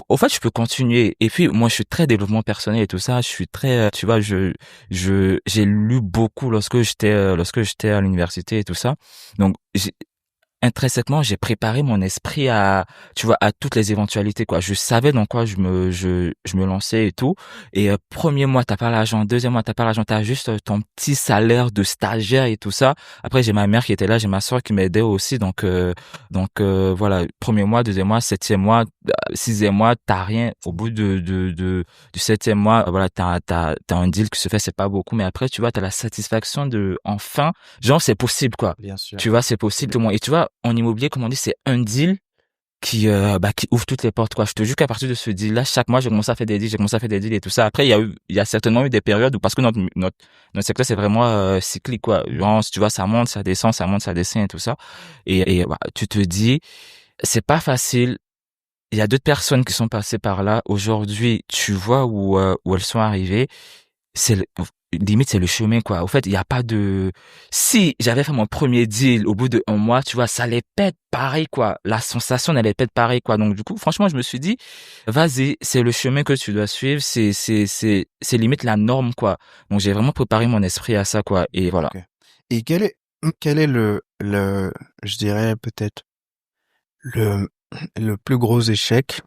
au fait, je peux continuer. Et puis, moi, je suis très développement personnel et tout ça. Je suis très, tu vois, j'ai lu beaucoup lorsque j'étais à l'université et tout ça. Donc, intrinsèquement, j'ai préparé mon esprit à, tu vois, à toutes les éventualités, quoi. Je savais dans quoi je me lançais et tout. Et premier mois, t'as pas l'argent. Deuxième mois, t'as pas l'argent. T'as juste ton petit salaire de stagiaire et tout ça. Après, j'ai ma mère qui était là, j'ai ma soeur qui m'aidait aussi. Voilà. Premier mois, deuxième mois, septième mois, sixième mois, t'as rien. Au bout du septième mois, voilà, t'as un deal qui se fait, c'est pas beaucoup. Mais après, tu vois, t'as la satisfaction de, enfin, genre, c'est possible, quoi. Bien sûr. Tu vois, c'est possible. Et tu vois, en immobilier, comme on dit, c'est un deal qui ouvre toutes les portes, quoi. Je te jure qu'à partir de ce deal-là, chaque mois, j'ai commencé à faire des deals, j'ai commencé à faire des deals et tout ça. Après, il y a certainement eu des périodes où, parce que notre secteur, c'est vraiment, cyclique, quoi. Genre, tu vois, ça monte, ça descend, ça monte, ça descend et tout ça. Voilà, tu te dis, c'est pas facile. Il y a d'autres personnes qui sont passées par là. Aujourd'hui, tu vois où elles sont arrivées. C'est limite, c'est le chemin, quoi. Au fait, il y a pas de, si j'avais fait mon premier deal au bout de 1 mois, tu vois, ça allait pète pareil, quoi. La sensation n'allait pas être pareil, quoi. Donc, du coup, franchement, je me suis dit, vas-y, c'est le chemin que tu dois suivre. C'est limite la norme, quoi. Donc, j'ai vraiment préparé mon esprit à ça, quoi. Et voilà. Ok. Et quel est je dirais peut-être le, le plus gros échec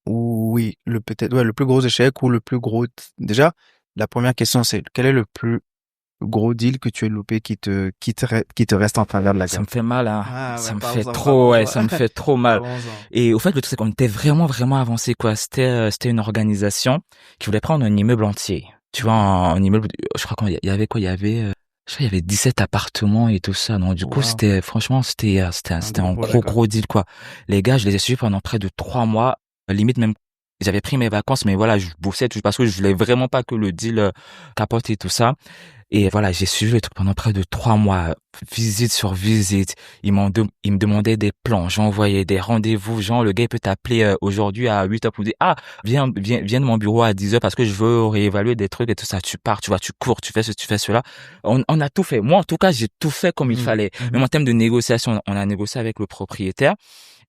ou oui, le plus gros échec ou le plus gros, déjà, la première question c'est quel est le plus gros deal que tu as loupé qui te reste en travers de la Ça gorge? me fait mal, hein. Ah Ça ouais, me fait parlons-en, trop, ouais, parlons-en. ça me fait trop mal. Parlons-en. Et au fait, le truc, c'est qu'on était vraiment avancé, quoi. C'était une organisation qui voulait prendre un immeuble entier. Tu vois, un immeuble, je crois qu'il y avait quoi? Je crois qu'il y avait 17 appartements et tout ça. Donc, du coup, Wow. franchement, Un c'était gros un projet, quoi. gros deal, quoi. Les gars, je les ai suivis pendant près de 3 mois. Limite même, j'avais pris mes vacances, mais voilà, je bossais tout parce que je voulais vraiment pas que le deal capote et tout ça. Et voilà, j'ai suivi le truc pendant près de 3 mois, visite sur visite. Ils me demandaient des plans, j'envoyais des rendez-vous. Genre, le gars il peut t'appeler aujourd'hui à 8h pour dire, ah, viens de mon bureau à 10h parce que je veux réévaluer des trucs et tout ça. Tu pars, tu vois, tu cours, tu fais ce, tu fais cela. On a tout fait. Moi, en tout cas, j'ai tout fait comme il Mhm. fallait. Mhm. Même en termes de négociation, on a négocié avec le propriétaire.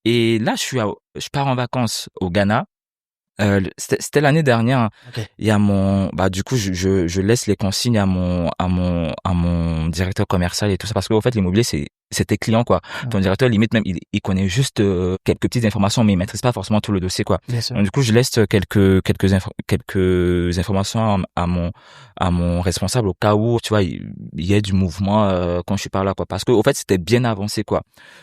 Et là, je pars en vacances au Ghana. C'était l'année dernière, hein. Ok. Il y a du coup, je laisse les consignes à mon directeur commercial et tout ça parce qu'au fait, l'immobilier, c'était client, quoi. Ton Ok. directeur, limite, même, il connaît juste quelques petites informations, mais il maîtrise pas forcément tout le dossier, quoi. Bien sûr. Donc, du coup, je laisse quelques informations à mon responsable au cas où, tu vois, il y ait du mouvement quand je suis pas là, quoi. Parce que, au fait, c'était bien avancé, quoi.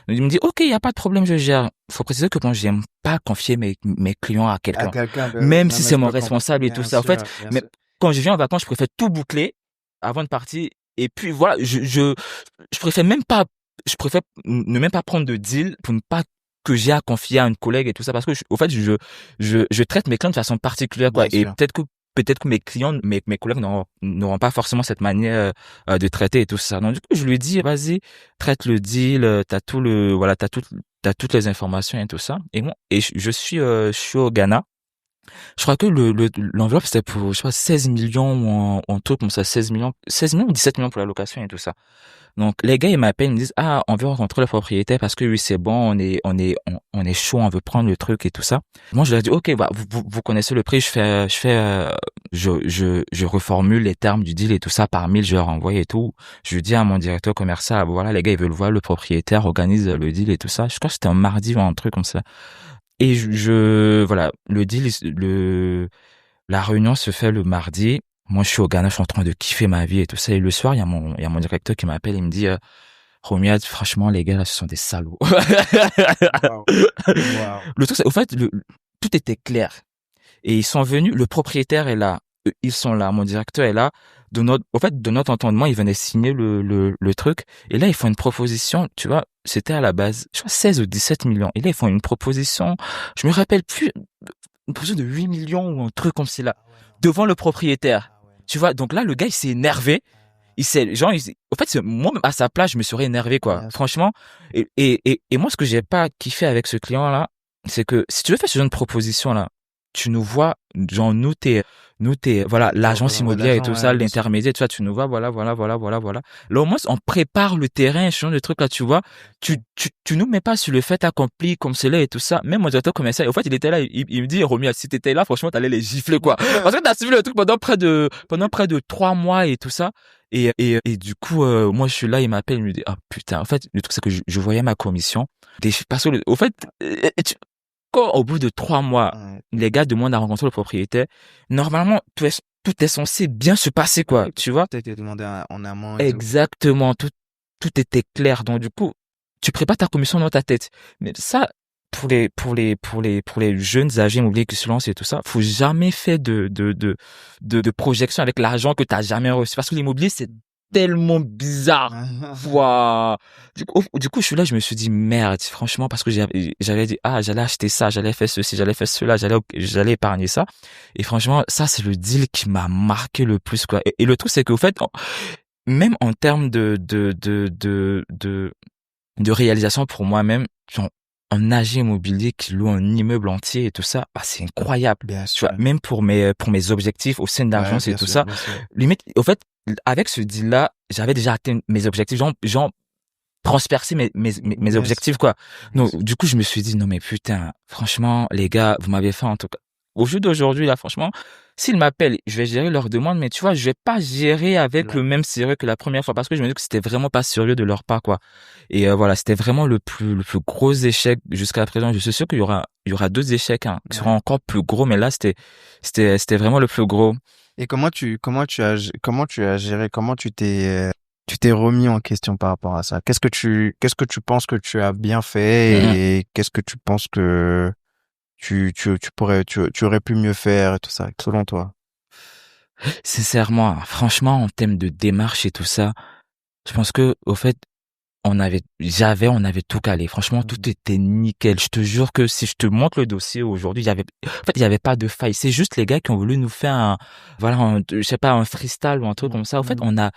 Donc, il me dit, OK, il y a pas de problème, je gère. Faut préciser que moi, j'aime pas confier mes clients à À quelqu'un, quelqu'un, ben oui. même Non, si mais c'est je mon peux comprendre. responsable et tout Bien ça. En fait, sûr, bien mais sûr. quand je viens en vacances, je préfère tout boucler avant de partir. Et puis, voilà, je préfère même pas, je préfère ne même pas prendre de deal pour ne pas que j'ai à confier à une collègue et tout ça, parce que au fait, je traite mes clients de façon particulière, quoi. Bien Et sûr. peut-être que mes clients, mes collègues n'auront pas forcément cette manière de traiter et tout ça. Donc, du coup, je lui dis, vas-y, traite le deal, t'as toutes les informations et tout ça. Et moi, je suis au Ghana. Je crois que l'enveloppe, c'était pour, je sais pas, 16 millions ou un truc comme ça, 16 millions ou 17 millions pour la location et tout ça. Donc, les gars, ils m'appellent, ils me disent, ah, on veut rencontrer le propriétaire parce que oui, c'est bon, on est chaud, on veut prendre le truc et tout ça. Moi, je leur dis, OK, bah, vous connaissez le prix, je reformule les termes du deal et tout ça par mail, je leur envoie et tout. Je dis à mon directeur commercial, voilà, les gars, ils veulent voir le propriétaire, organise le deal et tout ça. Je crois que c'était un mardi ou un truc comme ça. Et voilà, le deal, la réunion se fait le mardi. Moi, je suis au Ghana, je suis en train de kiffer ma vie et tout ça. Et le soir, il y a mon directeur qui m'appelle, il me dit, Romuald, franchement, les gars, là, ce sont des salauds. Wow. Wow. Le truc, c'est, au fait, tout était clair. Et ils sont venus, le propriétaire est là, ils sont là, mon directeur est là. De notre entendement, ils venaient signer le truc. Et là, ils font une proposition, tu vois, c'était à la base, je crois, 16 ou 17 millions. Et là, ils font une proposition, je me rappelle plus, une proposition de 8 millions ou un truc comme c'est là, devant le propriétaire. Ah ouais. Tu vois, donc là, le gars, il s'est énervé. Au fait, moi, à sa place, je me serais énervé, quoi. Bien sûr. Franchement. Et moi, ce que j'ai pas kiffé avec ce client-là, c'est que si tu veux faire ce genre de proposition-là, tu nous vois, genre, voilà, l'agence Ouais, immobilière et l'agent, tout ça, ouais, bien sûr. l'intermédiaire, tu vois, tu nous vois, voilà. Là, au moins, on prépare le terrain, ce genre de truc là, tu vois. Tu nous mets pas sur le fait accompli comme cela et tout ça. Même mon directeur commercial, au fait, il était là, il me dit, Romuald, si t'étais là, franchement, t'allais les gifler, quoi. Parce que t'as suivi le truc pendant près de 3 mois et tout ça. Et du coup, moi, je suis là, il m'appelle, il me dit, ah, putain, en fait, le truc, c'est que je voyais ma commission. Parce que, au fait, quand au bout de 3 mois, Ouais. les gars demandent à rencontrer le propriétaire, normalement, tout est censé bien se passer, quoi, Oui, parce tu que vois? tout a été demandé en amont et tout. Exactement, tout était clair. Donc, du coup, tu prépares ta commission dans ta tête. Mais ça, pour les jeunes agents immobiliers qui se lancent et tout ça, faut jamais faire de projection avec l'argent que t'as jamais reçu. Parce que l'immobilier, c'est tellement bizarre. Waouh. Du coup, je suis là, je me suis dit, merde, franchement, parce que j'avais dit, ah, j'allais acheter ça, j'allais faire ceci, j'allais faire cela, j'allais épargner ça. Et franchement, ça, c'est le deal qui m'a marqué le plus, quoi. Et le truc, c'est qu'au fait, même en termes de réalisation pour moi-même, genre, un agent immobilier qui loue un immeuble entier et tout ça, bah, c'est incroyable. Bien Tu vois, sûr. même pour mes objectifs au sein Ouais, d'agence et bien tout sûr, ça. bien sûr. Limite, au fait, avec ce deal-là, j'avais déjà atteint mes objectifs, genre, transpercer mes Bien sûr. objectifs, quoi. Bien Donc, sûr. du coup, je me suis dit, non, mais putain, franchement, les gars, vous m'avez fait en tout cas. Au jour d'aujourd'hui, là, franchement, s'ils m'appellent, je vais gérer leurs demandes, mais tu vois, je vais pas gérer avec Là. le même sérieux que la première fois parce que je me dis que c'était vraiment pas sérieux de leur part, quoi. Et voilà, c'était vraiment le plus gros échec jusqu'à présent. Je suis sûr il y aura d'autres échecs, hein, qui seront Ouais. encore plus gros, mais là, c'était vraiment le plus gros. Et comment tu as géré, tu t'es remis en question par rapport à ça? Qu'est-ce que tu penses que tu as bien Mhm. fait et qu'est-ce que tu penses que tu aurais pu mieux faire et tout ça, selon toi? Sincèrement, franchement, en termes de démarche et tout ça, je pense que, au fait, on avait tout calé. Franchement, tout Mhm. était nickel. Je te jure que si je te montre le dossier aujourd'hui, il y avait pas de faille. C'est juste les gars qui ont voulu nous faire je sais pas, un freestyle ou un truc comme ça. Au fait, Mhm.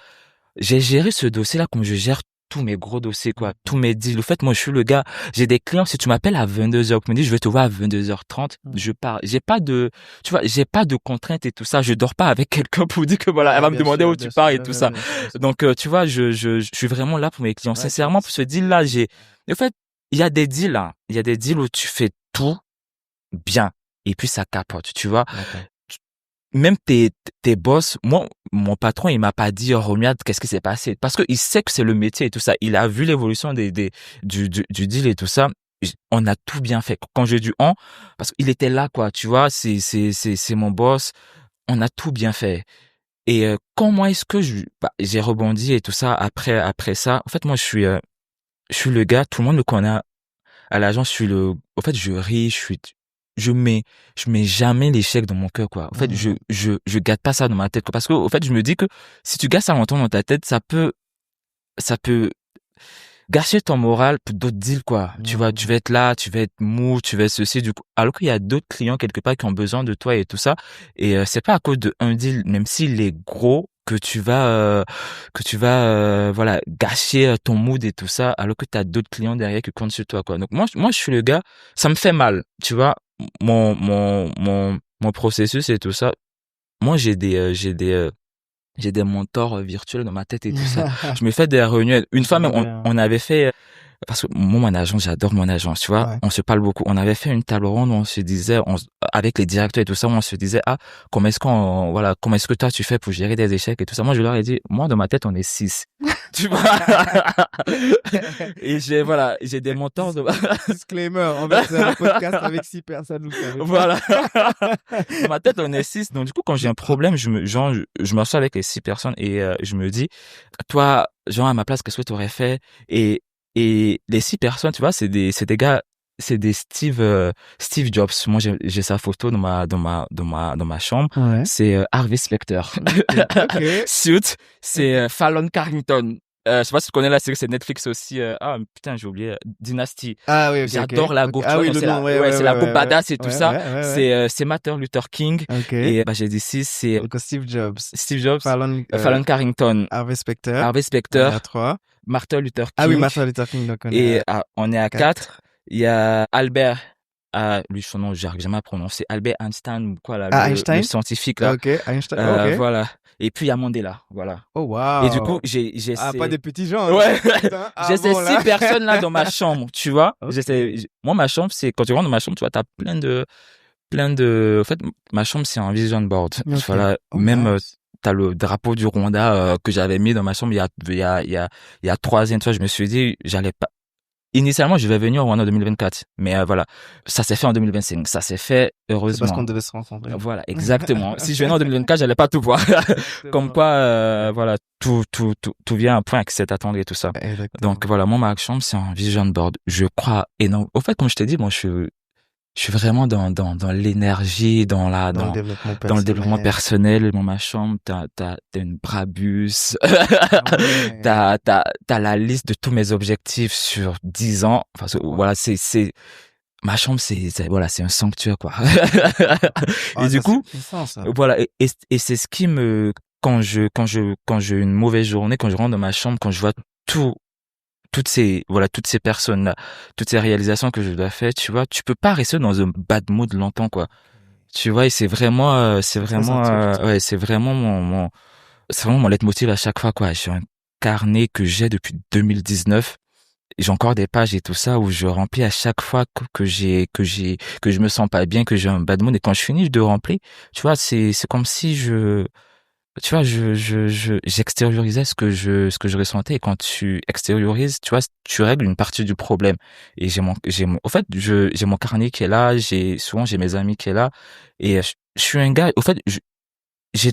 j'ai géré ce dossier-là comme je gère tous mes gros dossiers, quoi. Tous mes deals. Au fait, moi, je suis le gars, j'ai des clients, si tu m'appelles à 22h, tu me dis, je vais te voir à 22h30, Mhm. je pars. Tu vois, j'ai pas de contraintes et tout ça. Je dors pas avec quelqu'un pour dire que voilà, elle Ouais, va me demander où bien tu sûr, pars et ouais, tout ouais, ça. ouais, bien sûr. Donc, tu vois, je suis vraiment là pour mes clients. Ouais, Sincèrement, pour ce deal-là, en fait, il y a des deals, hein. Il y a des deals où tu fais tout bien. Et puis, ça capote, tu vois. D'accord. même tes boss, moi, mon patron, il m'a pas dit, oh, Romuald, qu'est-ce qui s'est passé? Parce que il sait que c'est le métier et tout ça. Il a vu l'évolution du deal et tout ça. On a tout bien fait. Quand j'ai dit on, parce qu'il était là, quoi, tu vois, c'est mon boss. On a tout bien fait. Et comment est-ce que j'ai rebondi et tout ça après ça? En fait, moi, je suis le gars, tout le monde me connaît à l'agence, en fait, je ris, je mets, je mets jamais l'échec dans mon cœur, quoi. En fait, je garde pas ça dans ma tête, quoi. Parce que, au fait, je me dis que si tu gardes ça longtemps dans ta tête, ça peut gâcher ton moral pour d'autres deals, quoi. Tu vois, tu vas être là, tu vas être mou, tu vas être ceci, du coup. Alors qu'il y a d'autres clients quelque part qui ont besoin de toi et tout ça. Et c'est pas à cause de un deal, même s'il est gros, voilà, gâcher ton mood et tout ça, alors que tu as d'autres clients derrière qui comptent sur toi, quoi. Donc moi je suis le gars, ça me fait mal, tu vois, mon processus et tout ça. Moi j'ai des mentors virtuels dans ma tête et tout ça. Je me fais des réunions. Une fois même, on avait fait, parce que moi, mon agent, j'adore mon agent, tu vois. Ouais. On se parle beaucoup. On avait fait une table ronde où on se disait, avec les directeurs et tout ça, on se disait, ah, comment est-ce que toi tu fais pour gérer des échecs et tout ça. Moi, je leur ai dit, moi, dans ma tête, on est 6. Tu vois? Et j'ai des mentors Disclaimer, en fait, c'est un podcast avec 6 personnes. Vous savez. Voilà. Dans ma tête, on est 6. Donc, du coup, quand j'ai un problème, je m'assois avec les 6 personnes et je me dis, toi, genre, à ma place, qu'est-ce que tu aurais fait? Et les 6 personnes, tu vois, c'est des gars, c'est des Steve Jobs. Moi, j'ai sa photo dans ma chambre. Ouais. C'est Harvey Specter. Okay. Suit, c'est Fallon Carrington. Je sais pas si tu connais la série, c'est Netflix aussi. Ah, putain, j'ai oublié. Dynasty. Ah oui, ok. J'adore la go. Ah oui, c'est la, c'est la go badass et tout ça. C'est Martin Luther King. Okay. Et j'ai dit 6, c'est donc Steve Jobs. Fallon Carrington. Harvey Specter. On est à 3. Martin Luther King. Ah oui, Martin Luther King. Donc on est à 4. Il y a Albert. Lui, son nom, j'arrive jamais à prononcer. Albert Einstein, quoi, là, Einstein? le scientifique, là. Ok, Einstein. Ok. Voilà. Et puis, il y a Mandela. Voilà. Oh, wow. Et du coup, j'ai pas des petits gens. Ouais. Putain. J'ai ces 6 personnes là dans ma chambre, tu vois. Okay. Moi, ma chambre, c'est, quand tu rentres dans ma chambre, tu vois, t'as plein de, en fait, ma chambre, c'est un vision board. Okay. Voilà. Nice. T'as le drapeau du Rwanda, que j'avais mis dans ma chambre il y a 3 ans, tu vois, je me suis dit, j'allais pas. Initialement, je vais venir au Rwanda en 2024. Mais voilà, ça s'est fait en 2025. Ça s'est fait, heureusement. C'est parce qu'on devait se rencontrer. Voilà, exactement. Si je venais en 2024, j'allais pas tout voir. Comme quoi, voilà, tout vient à un point que c'est attendu et tout ça. Exactement. Donc voilà, moi, ma chambre, c'est un vision board. Je crois énorme. Au fait, comme je t'ai dit, moi, je suis vraiment dans l'énergie, dans le développement personnel. Dans ma chambre, t'as une Brabus. T'as la liste de tous mes objectifs sur 10 ans. Enfin, voilà, ma chambre, voilà, c'est un sanctuaire, quoi. Et du coup, voilà, et c'est ce qui quand j'ai une mauvaise journée, quand je rentre dans ma chambre, quand je vois toutes ces personnes-là, toutes ces réalisations que je dois faire, tu vois, tu peux pas rester dans un bad mood longtemps, quoi. Tu vois, et c'est vraiment mon leitmotiv à chaque fois, quoi. J'ai un carnet que j'ai depuis 2019. J'ai encore des pages et tout ça où je remplis à chaque fois que je me sens pas bien, que j'ai un bad mood, et quand je finis de remplir, tu vois, c'est comme si j'extériorisais ce que je ressentais, et quand tu extériorises, tu vois, tu règles une partie du problème. Et j'ai mon carnet qui est là, j'ai mes amis qui est là, et je suis un gars, au fait, j'ai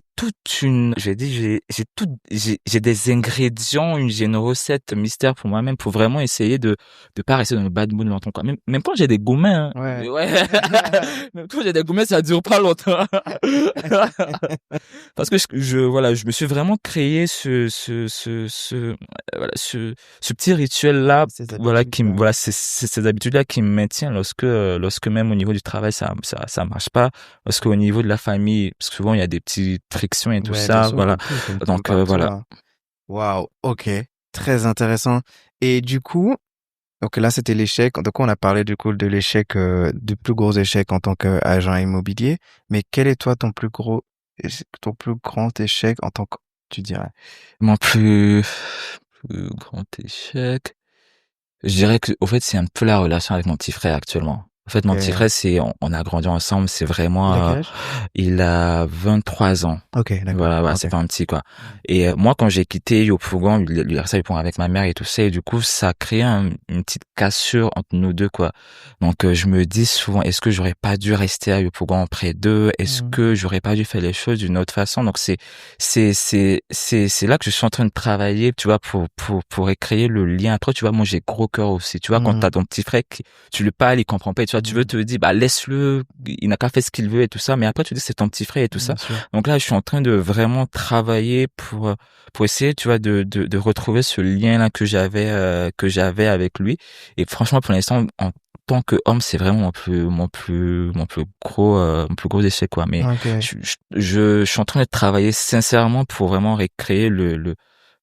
des ingrédients, j'ai une recette mystère pour moi-même pour vraiment essayer de pas rester dans le bad mood longtemps, quoi. Même quand j'ai des gourmets, hein. Ouais. Même quand j'ai des gourmets, ça dure pas longtemps. Parce que je me suis vraiment créé ce petit rituel là, voilà, ces habitudes là qui me maintiennent lorsque même au niveau du travail ça marche pas, lorsque au niveau de la famille, parce que souvent il y a des petites frictions et tout ça, voilà. Donc voilà. Waouh, ok, très intéressant. Et du coup, donc là c'était l'échec. Donc on a parlé du coup de l'échec, du plus gros échec en tant qu'agent immobilier. Mais quel est toi ton plus grand échec en tant que, tu dirais? Mon plus grand échec, je dirais que au fait c'est un peu la relation avec mon petit frère actuellement. En fait, mon petit Ok. frère, on a grandi ensemble, c'est Il a vraiment, quel âge? il a 23 ans. Ok, d'accord. Voilà, Ok. c'est pas un petit, quoi. Et moi, quand j'ai quitté Yopougon, lui, ça, Yopougon avec ma mère et tout ça, et du coup, ça a créé une petite cassure entre nous deux, quoi. Donc, je me dis souvent, est-ce que j'aurais pas dû rester à Yopougon près d'eux? Est-ce Mhm. que j'aurais pas dû faire les choses d'une autre façon? Donc, c'est là que je suis en train de travailler, tu vois, pour créer le lien. Après, tu vois, moi, j'ai gros cœur aussi. Tu vois, quand Mhm. t'as ton petit frère, tu le parles, il comprend pas, et tu vois, tu veux Mhm. te dire, bah, laisse-le, il n'a qu'à faire ce qu'il veut et tout ça. Mais après, tu dis, c'est ton petit frère et tout ça. Bien sûr. Donc là, je suis en train de vraiment travailler pour essayer, tu vois, de retrouver ce lien-là que j'avais avec lui. Et franchement, pour l'instant, en tant qu'homme, c'est vraiment mon plus gros échec, quoi. Mais Ok. je suis en train de travailler sincèrement pour vraiment recréer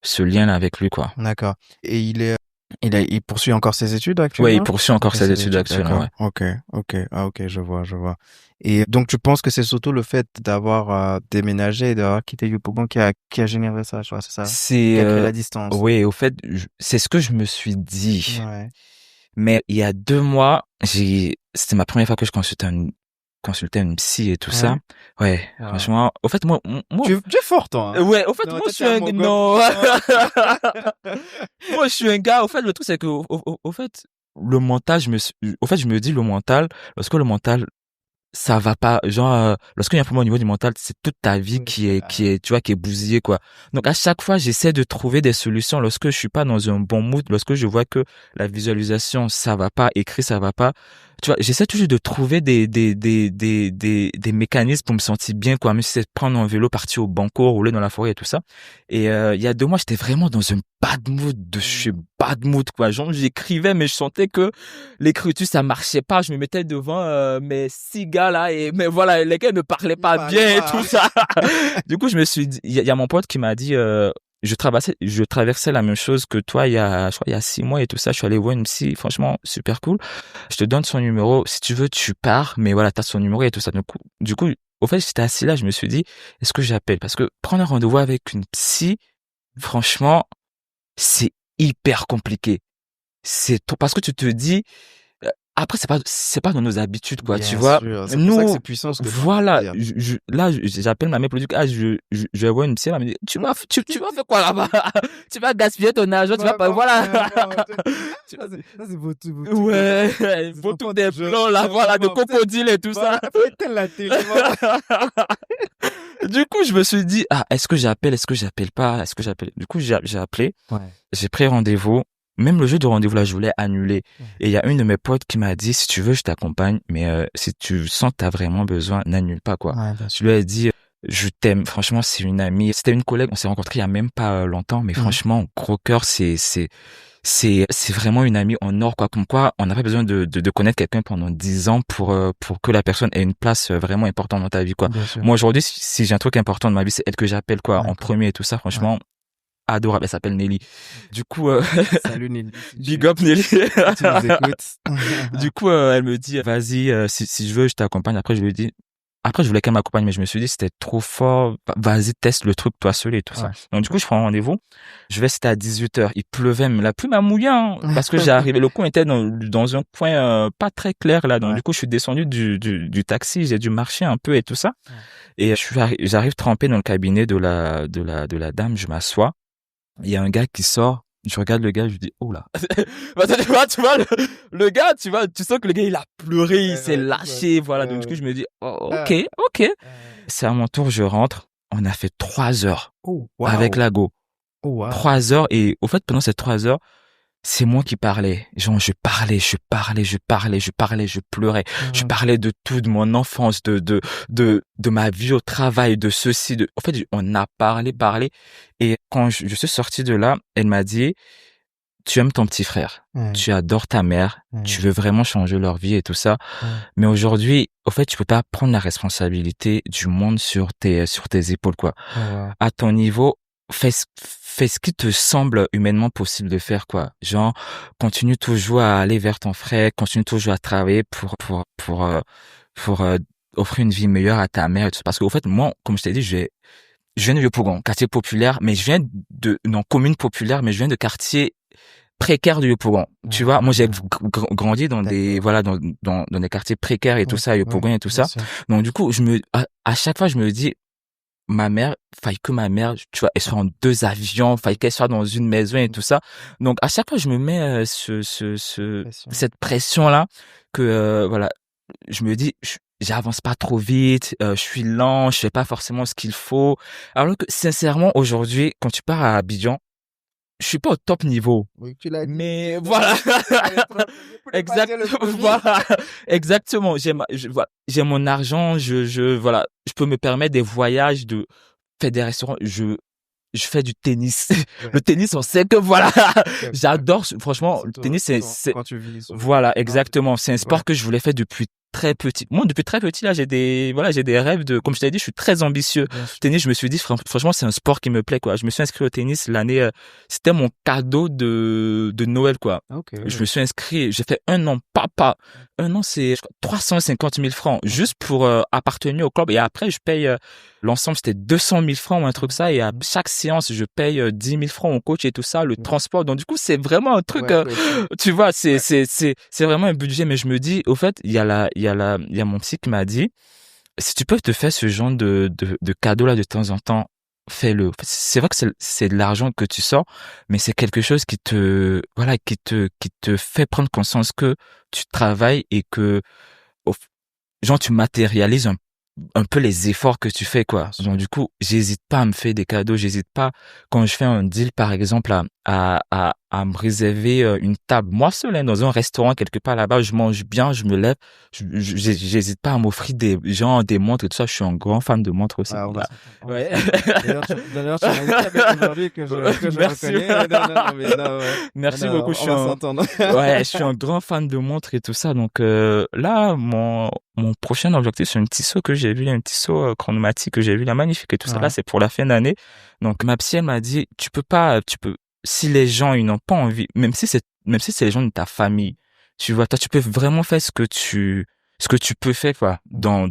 ce lien-là avec lui, quoi. D'accord. Et il poursuit encore ses études Ouais, il actuellement? poursuit Il encore fait ses ses études études, actuellement, d'accord. ouais. Ok, ok. Ah, ok, je vois, je vois. Et donc, tu penses que c'est surtout le fait d'avoir déménagé et d'avoir quitté Yopougon qui a généré ça, je vois, c'est ça? C'est, Qui a créé la distance. ouais, au fait, c'est ce que je me suis dit. Ouais. Mais il y a 2 mois, c'était ma première fois que je consultais une psy et tout Ouais. ça. Ouais, Wow. franchement, au fait, Tu es fort, toi, hein? ouais, au fait, Non, moi, toi, je t'es suis un un, mongol. non. Non. Moi, je suis un gars, au fait, le truc, c'est que, au fait, le mental, au fait, je me dis le mental, lorsque le mental ça va pas, genre lorsqu'il y a un problème au niveau du mental, c'est toute ta vie Oui, qui est tu vois qui est bousillée, quoi. Donc à chaque fois j'essaie de trouver des solutions lorsque je suis pas dans un bon mood, lorsque je vois que la visualisation ça va pas, écrit ça va pas, tu vois, j'essaie toujours de trouver des mécanismes pour me sentir bien, quoi. Même si c'est prendre un vélo, partir au banco, rouler dans la forêt et tout ça. Et il y a 2 mois j'étais vraiment dans un bad mood, de chez bad mood, quoi. Genre j'écrivais mais je sentais que l'écriture ça marchait pas, je me mettais devant mes 6 gars là et mais voilà, les gars ne parlaient il pas parlait bien et pas. tout ça. Du coup, je me suis dit, il y a mon pote qui m'a dit je traversais la même chose que toi je crois il y a 6 mois et tout ça, je suis allé voir une psy, franchement super cool. Je te donne son numéro, si tu veux tu pars, mais voilà, t'as son numéro et tout ça. Du coup au fait, j'étais assis là, je me suis dit est-ce que j'appelle, parce que prendre un rendez-vous avec une psy, franchement, c'est hyper compliqué. C'est trop, parce que tu te dis après c'est pas dans nos habitudes, quoi, tu Bien vois. sûr. C'est pour ça que Nous, c'est puissant ce que tu viens de voilà, dire. là j'appelle ma mère pour lui dire je vais voir une psy, elle me dit tu vas faire quoi là-bas? Tu vas gaspiller ton argent, tu vas pas, voilà. Tu vas- Ça, c'est vos trucs de ouais, des faut enfants tout de des jeunes. plans là, voilà, de Vraiment, peut-être, crocodile et tout ça. voilà, faut éteindre la télé. Vraiment. Du coup, je me suis dit est-ce que j'appelle, est-ce que j'appelle pas, est-ce que j'appelle? Du coup, j'ai appelé, Ouais. j'ai pris rendez-vous. Même le jeu de rendez-vous là, je voulais annuler. Ouais. Et il y a une de mes potes qui m'a dit, si tu veux, je t'accompagne, mais si tu sens que t'as vraiment besoin, n'annule pas, quoi. Ouais, bien Je sûr. lui ai dit, je t'aime. Franchement, c'est une amie. C'était une collègue. On s'est rencontrés il y a même pas longtemps, mais franchement, gros cœur, c'est vraiment une amie en or, quoi. Comme quoi, on n'a pas besoin de connaître quelqu'un pendant 10 ans pour que la personne ait une place vraiment importante dans ta vie, quoi. Bien sûr. Moi, aujourd'hui, si j'ai un truc important dans ma vie, c'est elle que j'appelle, quoi, en D'accord. premier et tout ça. Franchement, adorable. Elle s'appelle Nelly. Du coup, Salut Nelly. big up Nelly. Si tu nous écoutes. Du coup, elle me dit, vas-y, si je veux, je t'accompagne. Après, je lui ai dit, après, je voulais qu'elle m'accompagne, mais je me suis dit, c'était trop fort. Vas-y, teste le truc toi seul et tout ça. Ouais. Donc, du coup, je prends un rendez-vous. Je vais, c'était à 18h. Il pleuvait, mais la pluie m'a mouillé, hein, parce que j'ai arrivé. Le coin était dans un coin pas très clair, là. Donc, Ouais. du coup, je suis descendu du taxi. J'ai dû marcher un peu et tout ça. Ouais. Et j'arrive trempé dans le cabinet de la dame. Je m'assois. Il y a un gars qui sort. Je regarde le gars, je lui dis, oh là. Parce que tu vois, le gars, tu vois, tu sens que le gars, il a pleuré, il s'est lâché, voilà. Donc, du coup, je me dis, oh, ok. C'est à mon tour, je rentre. On a fait 3 heures Oh, wow. avec la go. Oh, wow. 3 heures. Et au fait, pendant ces 3 heures, c'est moi qui parlais. Genre, je parlais, je pleurais. Je parlais de tout, de mon enfance, de ma vie au travail, de ceci, en fait, on a parlé. Et quand je suis sorti de là, elle m'a dit, tu aimes ton petit frère. Tu adores ta mère. Tu veux vraiment changer leur vie et tout ça. Mais aujourd'hui, au fait, tu peux pas prendre la responsabilité du monde sur tes épaules, quoi. À ton niveau, fais ce qui te semble humainement possible de faire, quoi. Genre, continue toujours à aller vers ton frère, continue toujours à travailler pour offrir une vie meilleure à ta mère et tout. Parce qu'au fait, moi, comme je t'ai dit, je viens de Yopougon, quartier populaire, mais je viens non, commune populaire, mais je viens de quartier précaires de Yopougon. Tu vois, moi, j'ai grandi dans D'accord. des, voilà, dans des quartiers précaires et tout ça, Yopougon et tout ça. Sûr. Donc, du coup, à chaque fois, je me dis, ma mère, faille que ma mère, tu vois, elle soit en 2 avions, faille qu'elle soit dans une maison et tout ça. Donc, à chaque fois, je me mets Pression. cette pression-là que, voilà, je me dis, j'avance pas trop vite, je suis lent, je fais pas forcément ce qu'il faut. Alors que, sincèrement, aujourd'hui, quand tu pars à Abidjan, je suis pas au top niveau. Oui, tu l'as dit. Mais voilà. Exactement. Voilà. Exactement. Voilà. J'ai mon argent, voilà, je peux me permettre des voyages, de faire des restaurants, je fais du tennis. Ouais. Le tennis, on sait que voilà, j'adore, franchement, le tennis, c'est, quand tu vis sur voilà, exactement. C'est un sport que je voulais faire depuis très petit. Moi, depuis très petit, là, j'ai des rêves comme je t'ai dit, je suis très ambitieux. Tennis, je me suis dit, franchement, c'est un sport qui me plaît, quoi. Je me suis inscrit au tennis l'année, c'était mon cadeau de Noël, quoi. Okay. Je me suis inscrit, j'ai fait 1 an, un an, c'est 350 000 francs, juste pour appartenir au club. Et après, je paye, l'ensemble, c'était 200 000 francs ou un truc ça. Et à chaque séance, je paye 10 000 francs au coach et tout ça, le transport. Donc, du coup, c'est vraiment un truc, tu vois, c'est vraiment un budget. Mais je me dis, au fait, il y a mon psy qui m'a dit, si tu peux te faire ce genre de cadeau là de temps en temps, fais-le. C'est vrai que c'est de l'argent que tu sors, mais c'est quelque chose qui te fait prendre conscience que tu travailles et que, genre, tu matérialises un peu les efforts que tu fais, quoi. Donc, du coup, j'hésite pas à me faire des cadeaux, j'hésite pas, quand je fais un deal, par exemple, à me réserver une table, moi seul, hein, dans un restaurant quelque part là-bas, je mange bien, je me lève, j'hésite pas à m'offrir des montres et tout ça. Je suis un grand fan de montres aussi. Ah, ouais. D'ailleurs, tu m'as dit avec aujourd'hui que je Merci. reconnais. Merci Non, beaucoup. on va s'entendre. Je suis un grand fan de montres et tout ça. Donc là, mon prochain objectif, c'est un petit saut que j'ai vu, un petit saut chronomatique que j'ai vu, là, magnifique et tout ça. Là, c'est pour la fin d'année. Donc ma psy, elle m'a dit, si les gens, ils n'ont pas envie, même si c'est les gens de ta famille, tu vois, toi, tu peux vraiment faire ce que tu peux faire, quoi, dans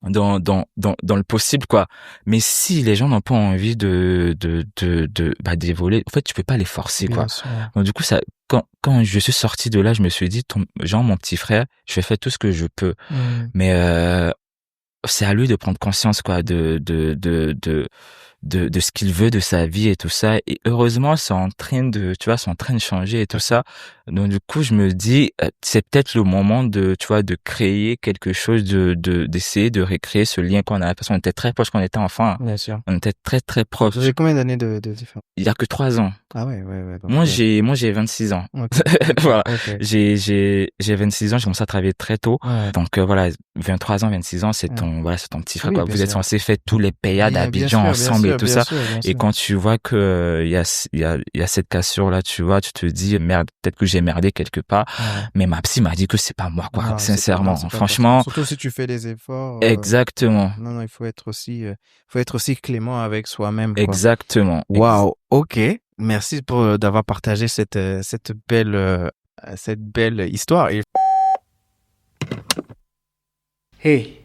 le possible, quoi. Mais si les gens n'ont pas envie d'évoluer, en fait, tu peux pas les forcer, quoi. Donc, du coup, ça, quand je suis sorti de là, je me suis dit, mon petit frère, je vais faire tout ce que je peux. Mais, c'est à lui de prendre conscience, quoi, de ce qu'il veut de sa vie et tout ça. Et heureusement, c'est en train de changer et tout ça. Donc, du coup, je me dis, c'est peut-être le moment de créer quelque chose, d'essayer de recréer ce lien qu'on a. Parce qu'on était très proches quand on était enfant. Bien sûr. On était très, très proches. J'ai combien d'années de différence? Il y a que 3 ans. Ah ouais. Donc, moi, j'ai 26 ans. Okay. Voilà. Okay. J'ai 26 ans, j'ai commencé à travailler très tôt. Ouais. Donc, voilà, 23 ans, 26 ans, c'est ton petit frère, quoi. Vous êtes censé faire tous les payades d'Abidjan ensemble et tout ça. Et quand tu vois que, il y a cette cassure-là, tu vois, tu te dis, merde, peut-être que j'ai merdé quelque part. Mais ma psy m'a dit que c'est pas moi, quoi. Non, sincèrement. Franchement. Surtout si tu fais des efforts. Exactement. Non, il faut être aussi clément avec soi-même, quoi. Exactement. Waouh. Ok. Merci d'avoir partagé cette belle histoire. Hey,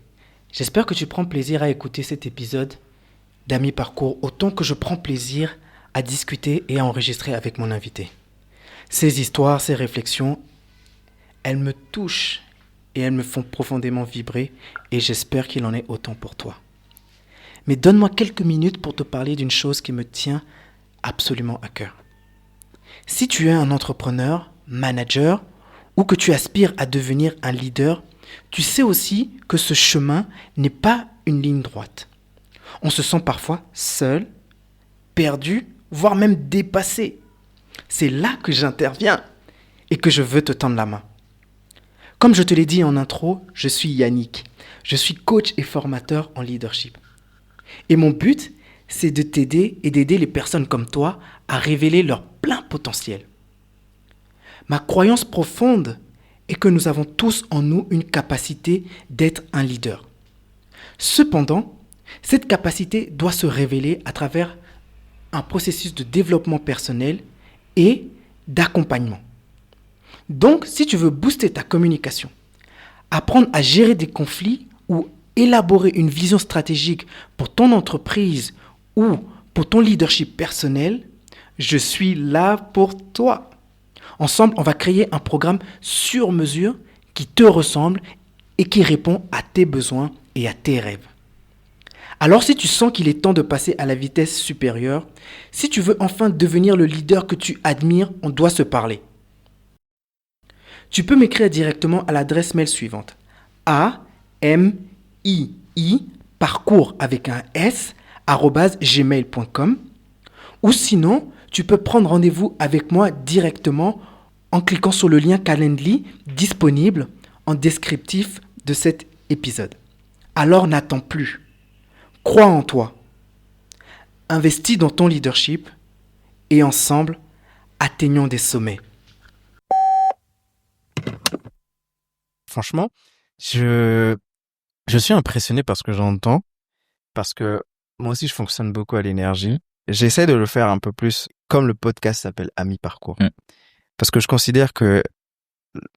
j'espère que tu prends plaisir à écouter cet épisode d'Ami Parcours autant que je prends plaisir à discuter et à enregistrer avec mon invité. Ces histoires, ces réflexions, elles me touchent et elles me font profondément vibrer et j'espère qu'il en est autant pour toi. Mais donne-moi quelques minutes pour te parler d'une chose qui me tient absolument à cœur. Si tu es un entrepreneur, manager ou que tu aspires à devenir un leader, tu sais aussi que ce chemin n'est pas une ligne droite. On se sent parfois seul, perdu, voire même dépassé. C'est là que j'interviens et que je veux te tendre la main. Comme je te l'ai dit en intro, je suis Yannick. Je suis coach et formateur en leadership. Et mon but, c'est de t'aider et d'aider les personnes comme toi à révéler leur plein potentiel. Ma croyance profonde est que nous avons tous en nous une capacité d'être un leader. Cependant, cette capacité doit se révéler à travers un processus de développement personnel et d'accompagnement. Donc, si tu veux booster ta communication, apprendre à gérer des conflits ou élaborer une vision stratégique pour ton entreprise ou pour ton leadership personnel, Je suis là pour toi. Ensemble, on va créer un programme sur mesure qui te ressemble et qui répond à tes besoins et à tes rêves. Alors si tu sens qu'il est temps de passer à la vitesse supérieure, si tu veux enfin devenir le leader que tu admires, on doit se parler. Tu peux m'écrire directement à l'adresse mail suivante: AMII parcours avec un S @gmail.com, ou sinon tu peux prendre rendez-vous avec moi directement en cliquant sur le lien Calendly disponible en descriptif de cet épisode. Alors n'attends plus. Crois en toi. Investis dans ton leadership et ensemble, atteignons des sommets. Franchement, je suis impressionné par ce que j'entends, parce que moi aussi je fonctionne beaucoup à l'énergie. J'essaie de le faire un peu plus comme le podcast s'appelle Ami Parcours. Parce que je considère que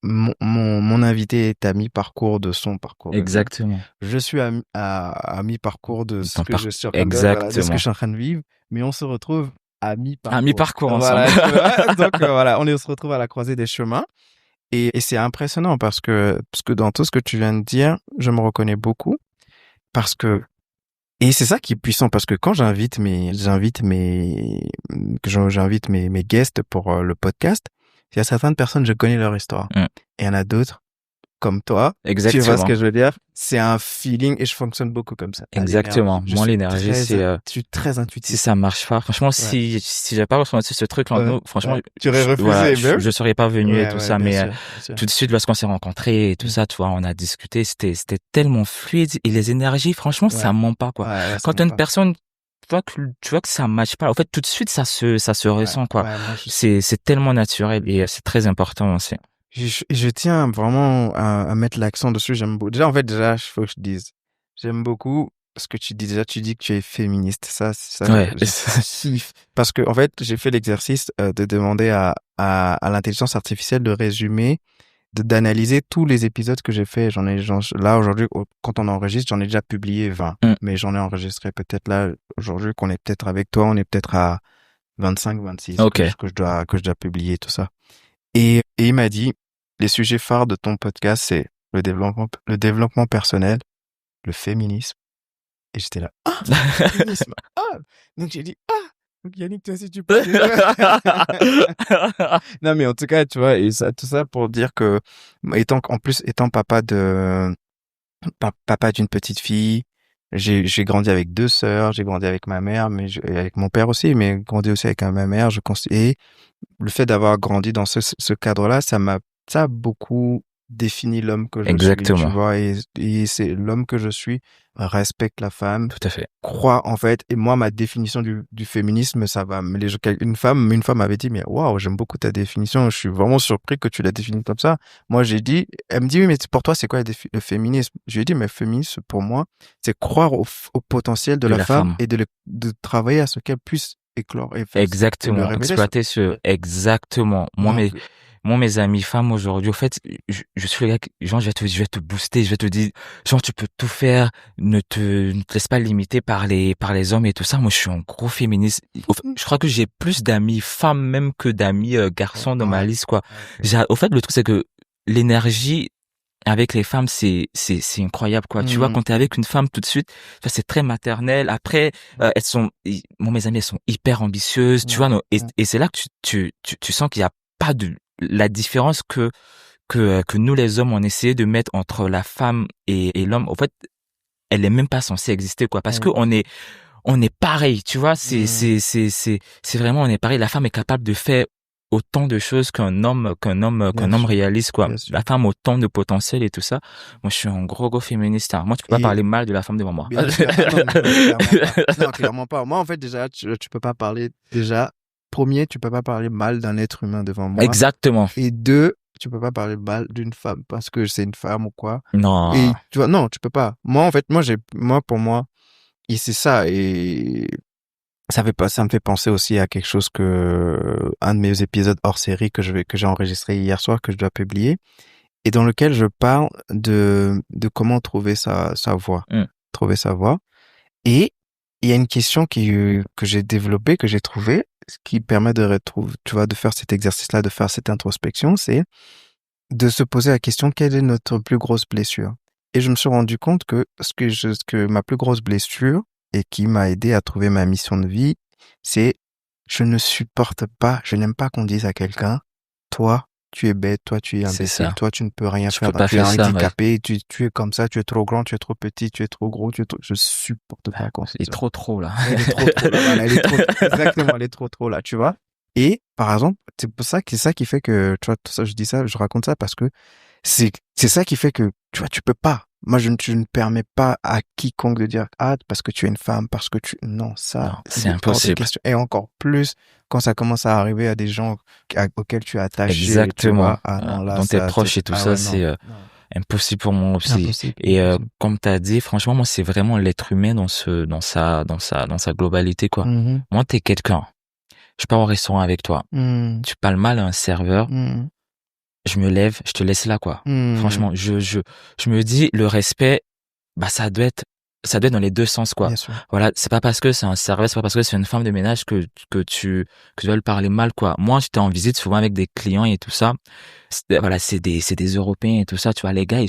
mon invité est à mi-parcours de son parcours. Exactement. Je suis à mi-parcours de ce que je suis en train Exactement. de ce que je suis en train de vivre, mais on se retrouve à mi-parcours. À mi-parcours ensemble. Voilà, donc voilà, on se retrouve à la croisée des chemins. Et c'est impressionnant parce que dans tout ce que tu viens de dire, je me reconnais beaucoup, et c'est ça qui est puissant, parce que quand j'invite mes guests pour le podcast, il y a certaines personnes, je connais leur histoire. Et il y en a d'autres, comme toi. Exactement. Tu vois ce que je veux dire? C'est un feeling, et je fonctionne beaucoup comme ça. Exactement. Moi, l'énergie, je suis très intuitif. Si ça marche pas, franchement, si j'avais pas ressenti ce truc entre nous, franchement, tu aurais refusé, je serais pas venu et tout ça, mais bien sûr. tout de suite, lorsqu'on s'est rencontrés et tout ça, tu vois, on a discuté, c'était tellement fluide, et les énergies, franchement, ça ment pas, quoi. Quand t'as une personne, tu vois que ça matche pas, en fait, tout de suite, ça se ressent, quoi. C'est tellement naturel, et c'est très important aussi. Je tiens vraiment à mettre l'accent dessus. J'aime beaucoup. Déjà, il faut que je dise. J'aime beaucoup ce que tu dis. Déjà, tu dis que tu es féministe. Ça, ouais. Parce que, en fait, j'ai fait l'exercice de demander à l'intelligence artificielle de résumer, d'analyser tous les épisodes que j'ai fait. Là, aujourd'hui, quand on enregistre, j'en ai déjà publié 20. Mais j'en ai enregistré peut-être là, aujourd'hui, qu'on est peut-être avec toi, on est peut-être à 25, 26. Okay. Que je dois publier, tout ça. Et il m'a dit, les sujets phares de ton podcast, c'est le développement personnel, le féminisme. Et j'étais là, le féminisme, donc j'ai dit, donc Yannick, toi aussi tu peux. Non, mais en tout cas, tu vois, et ça, tout ça pour dire que, étant papa d'une petite fille, j'ai grandi avec 2 sœurs, j'ai grandi avec ma mère, avec mon père aussi, mais grandi aussi avec ma mère, et le fait d'avoir grandi dans ce cadre-là, ça a beaucoup défini l'homme que je suis, tu vois, et c'est l'homme que je suis, respecte la femme. Tout à fait. Croit, en fait, et moi, ma définition du féminisme, ça va, une femme m'avait dit, mais waouh, j'aime beaucoup ta définition, je suis vraiment surpris que tu la définis comme ça. Moi, elle me dit, oui, mais pour toi, c'est quoi le féminisme? Je lui ai dit, mais féminisme, pour moi, c'est croire au potentiel de la femme et de travailler à ce qu'elle puisse éclore et faire. Exactement. Exploiter exactement. Moi, mes amis femmes aujourd'hui, au fait, je suis le gars genre, je vais te booster, je vais te dire, genre, tu peux tout faire, ne te laisse pas limiter par les hommes et tout ça. Moi, je suis un gros féministe. Je crois que j'ai plus d'amis femmes même que d'amis garçons dans ma liste, quoi. Au fait, le truc, c'est que l'énergie avec les femmes, c'est incroyable, quoi. Tu vois, quand t'es avec une femme tout de suite, c'est très maternel. Après, mes amis, elles sont hyper ambitieuses, tu vois, non, et c'est là que tu sens qu'il y a pas la différence que nous les hommes on essayé de mettre entre la femme et l'homme. En fait, elle est même pas censée exister, quoi, parce que on est pareil, tu vois, c'est vraiment, on est pareil. La femme est capable de faire autant de choses qu'un homme réalise, quoi. La femme a autant de potentiel et tout ça. Moi, je suis un gros féministe. Moi, tu peux pas parler mal de la femme devant moi. Non, clairement pas. Moi, en fait, déjà, tu peux pas parler, premier, tu peux pas parler mal d'un être humain devant moi. Exactement. Et 2, tu peux pas parler mal d'une femme parce que c'est une femme ou quoi. Non. Et tu vois, non, tu peux pas. Moi, en fait, pour moi, et c'est ça, et ça me fait penser aussi à quelque chose un de mes épisodes hors série que j'ai enregistré hier soir, que je dois publier, et dans lequel je parle de comment trouver sa voix. Trouver sa voix. Et il y a une question que j'ai développée, que j'ai trouvée, ce qui permet de retrouver, tu vois, de faire cet exercice-là, de faire cette introspection, c'est de se poser la question, quelle est notre plus grosse blessure? Et je me suis rendu compte que que ma plus grosse blessure et qui m'a aidé à trouver ma mission de vie, c'est je ne supporte pas, je n'aime pas qu'on dise à quelqu'un, toi, tu es bête, toi, tu es C'est imbécile, ça. toi, tu ne peux rien Tu faire, peux pas tu es faire ça, ouais. handicapé, tu es comme ça, tu es trop grand, tu es trop petit, tu es trop gros, je supporte pas qu'on se Il est dise. trop, là. Elle est trop, là, voilà, elle est trop, exactement, elle est trop, là, tu vois. Et, par exemple, c'est ça qui fait que, tu vois, tout ça, je dis ça, je raconte ça parce que c'est ça qui fait que, tu vois, tu peux pas. Moi, je ne permets pas à quiconque de dire, ah, parce que tu es une femme, parce que non, ça, Non, c'est hors de impossible. question. Et encore plus quand ça commence à arriver à des gens auxquels tu es attaché, tu Exactement. vois. Ah non, là, Dont t'es ça, proche et tout ah ça, ouais, c'est non. impossible pour moi aussi. Impossible, Et impossible. comme t'as dit, franchement, moi, c'est vraiment l'être humain dans sa globalité, quoi. Mhm. Moi, t'es quelqu'un. Je pars au restaurant avec toi. Mhm. Tu parles mal à un serveur. Mhm. Je me lève, je te laisse là, quoi. Mhm. Franchement, je me dis, le respect, bah, ça doit être dans les deux sens, quoi. Bien sûr. Voilà, c'est pas parce que c'est un serveur, c'est pas parce que c'est une femme de ménage que tu dois le parler mal, quoi. Moi, j'étais en visite souvent avec des clients et tout ça. Voilà, c'est des Européens et tout ça, tu vois, les gars,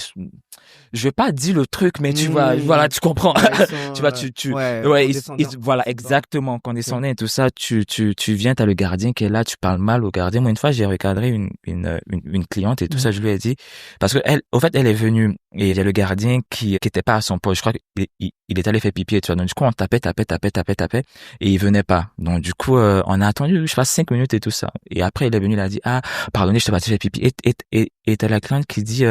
je vais pas dire le truc, mais tu vois, voilà, tu comprends. Ouais, ils sont, Tu vois, ouais, condescendants, voilà, condescendants. exactement, condescendant et tout ça, tu viens, t'as le gardien qui est là, tu parles mal au gardien. Moi, une fois, j'ai recadré une cliente et tout ça, je lui ai dit, parce que au fait, elle est venue et il y a le gardien qui était pas à son poste. Je crois qu'il est allé faire pipi et tout ça. Donc, du coup, on tapait et il venait pas. Donc, du coup, on a attendu, je sais pas, 5 minutes et tout ça. Et après, il est venu, il a dit, ah, pardonnez, je t'ai pas fait pipi. Et t'as la cliente qui dit,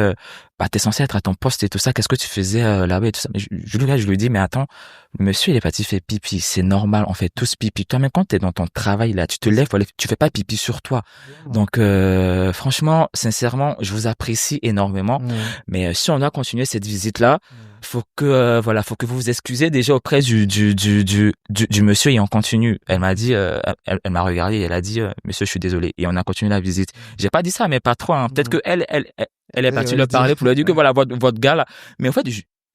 bah, t'es censé être à ton poste et tout ça, qu'est-ce que tu faisais là-bas et tout ça. Mais je lui dis, mais attends, monsieur, il est parti faire pipi, c'est normal, on fait tous pipi. Toi, même quand t'es dans ton travail là, tu te lèves, tu fais pas pipi sur toi. Donc, franchement, sincèrement, je vous apprécie énormément. Mais si on doit continuer cette visite-là, faut que faut que vous vous excusez déjà auprès du monsieur et on continue. Elle m'a dit, elle m'a regardé et elle a dit, monsieur, je suis désolé. Et on a continué la visite. J'ai pas dit ça à mes patrons, hein. Peut-être que elle est partie leur parler pour leur dire que voilà, votre gars là. Mais en fait,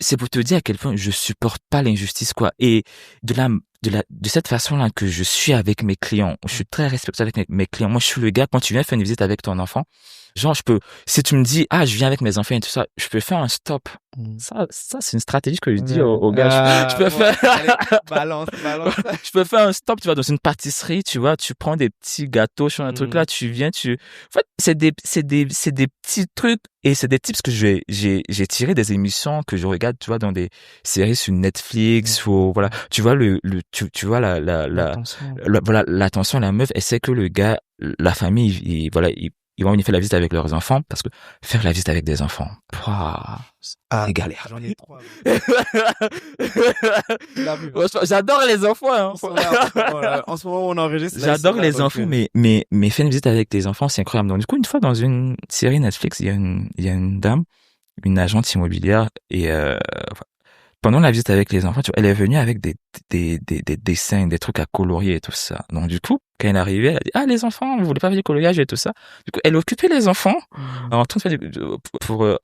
c'est pour te dire à quel point je supporte pas l'injustice, quoi. Et de cette façon-là que je suis avec mes clients, je suis très respectueux avec mes clients. Moi, je suis le gars, quand tu viens faire une visite avec ton enfant, genre, si tu me dis, ah, je viens avec mes enfants et tout ça, je peux faire un stop. Ça, c'est une stratégie que je dis aux gars. Je peux faire, allez, balance. je peux faire un stop, tu vois, dans une pâtisserie, tu vois, tu prends des petits gâteaux sur un truc là, tu viens, en fait, c'est des petits trucs et c'est des tips que j'ai tiré des émissions que je regarde, tu vois, dans des séries sur Netflix ou, voilà, tu vois, tu vois voilà, l'attention, la meuf, elle sait que le gars, la famille, ils vont venir faire la visite avec leurs enfants parce que faire la visite avec des enfants, c'est galère. J'en ai 3. J'adore les enfants, hein. En ce moment, on enregistre. J'adore les enfants, mais faire une visite avec tes enfants, c'est incroyable. Donc, du coup, une fois dans une série Netflix, il y a une dame, une agente immobilière, et pendant la visite avec les enfants, tu vois, elle est venue avec des dessins, des trucs à colorier et tout ça. Donc, du coup, quand elle est arrivée, elle a dit, ah, les enfants, vous voulez pas faire du coloriage et tout ça. Du coup, elle occupait les enfants en train de faire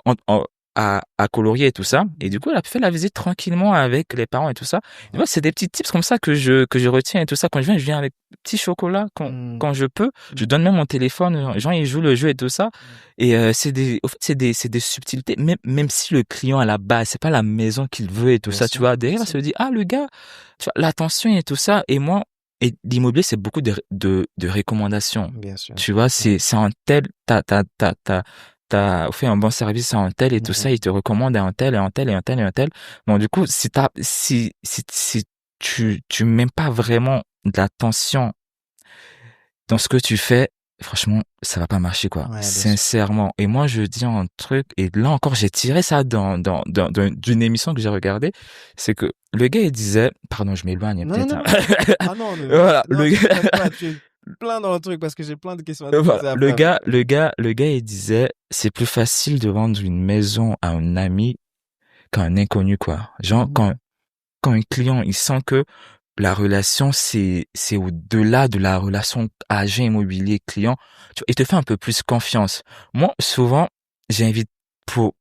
à colorier et tout ça. Et du coup, elle a fait la visite tranquillement avec les parents et tout ça. Tu vois, c'est des petits tips comme ça que je retiens et tout ça. Quand je viens avec petit chocolat quand je peux. Je donne même mon téléphone. Genre, ils jouent le jeu et tout ça. Et au fait, c'est des subtilités. Même si le client à la base, c'est pas la maison qu'il veut et tout ça, tu vois. Derrière, ça se dit, ah, le gars, tu vois, l'attention et tout ça. Et moi, et l'immobilier, c'est beaucoup de recommandations. Bien sûr. Tu vois, c'est un tel, t'as fait un bon service à un tel et tout ça, il te recommande à un tel et un tel et un tel et un tel. Donc, du coup, si tu mets pas vraiment de l'attention dans ce que tu fais, franchement, ça va pas marcher, quoi. Ouais, Sincèrement. Et moi, je dis un truc, et là encore, j'ai tiré ça d'une émission que j'ai regardée, c'est que le gars, il disait, pardon, je m'éloigne Non, peut-être. non, hein. Ah non, Voilà, non, tu es plein dans le truc parce que j'ai plein de questions à te poser voilà, après. le gars, il disait, c'est plus facile de vendre une maison à un ami qu'à un inconnu, quoi. Genre, quand un client, il sent que la relation, c'est au-delà de la relation agent immobilier client, tu vois, il te fait un peu plus confiance. Moi, souvent, j'invite pour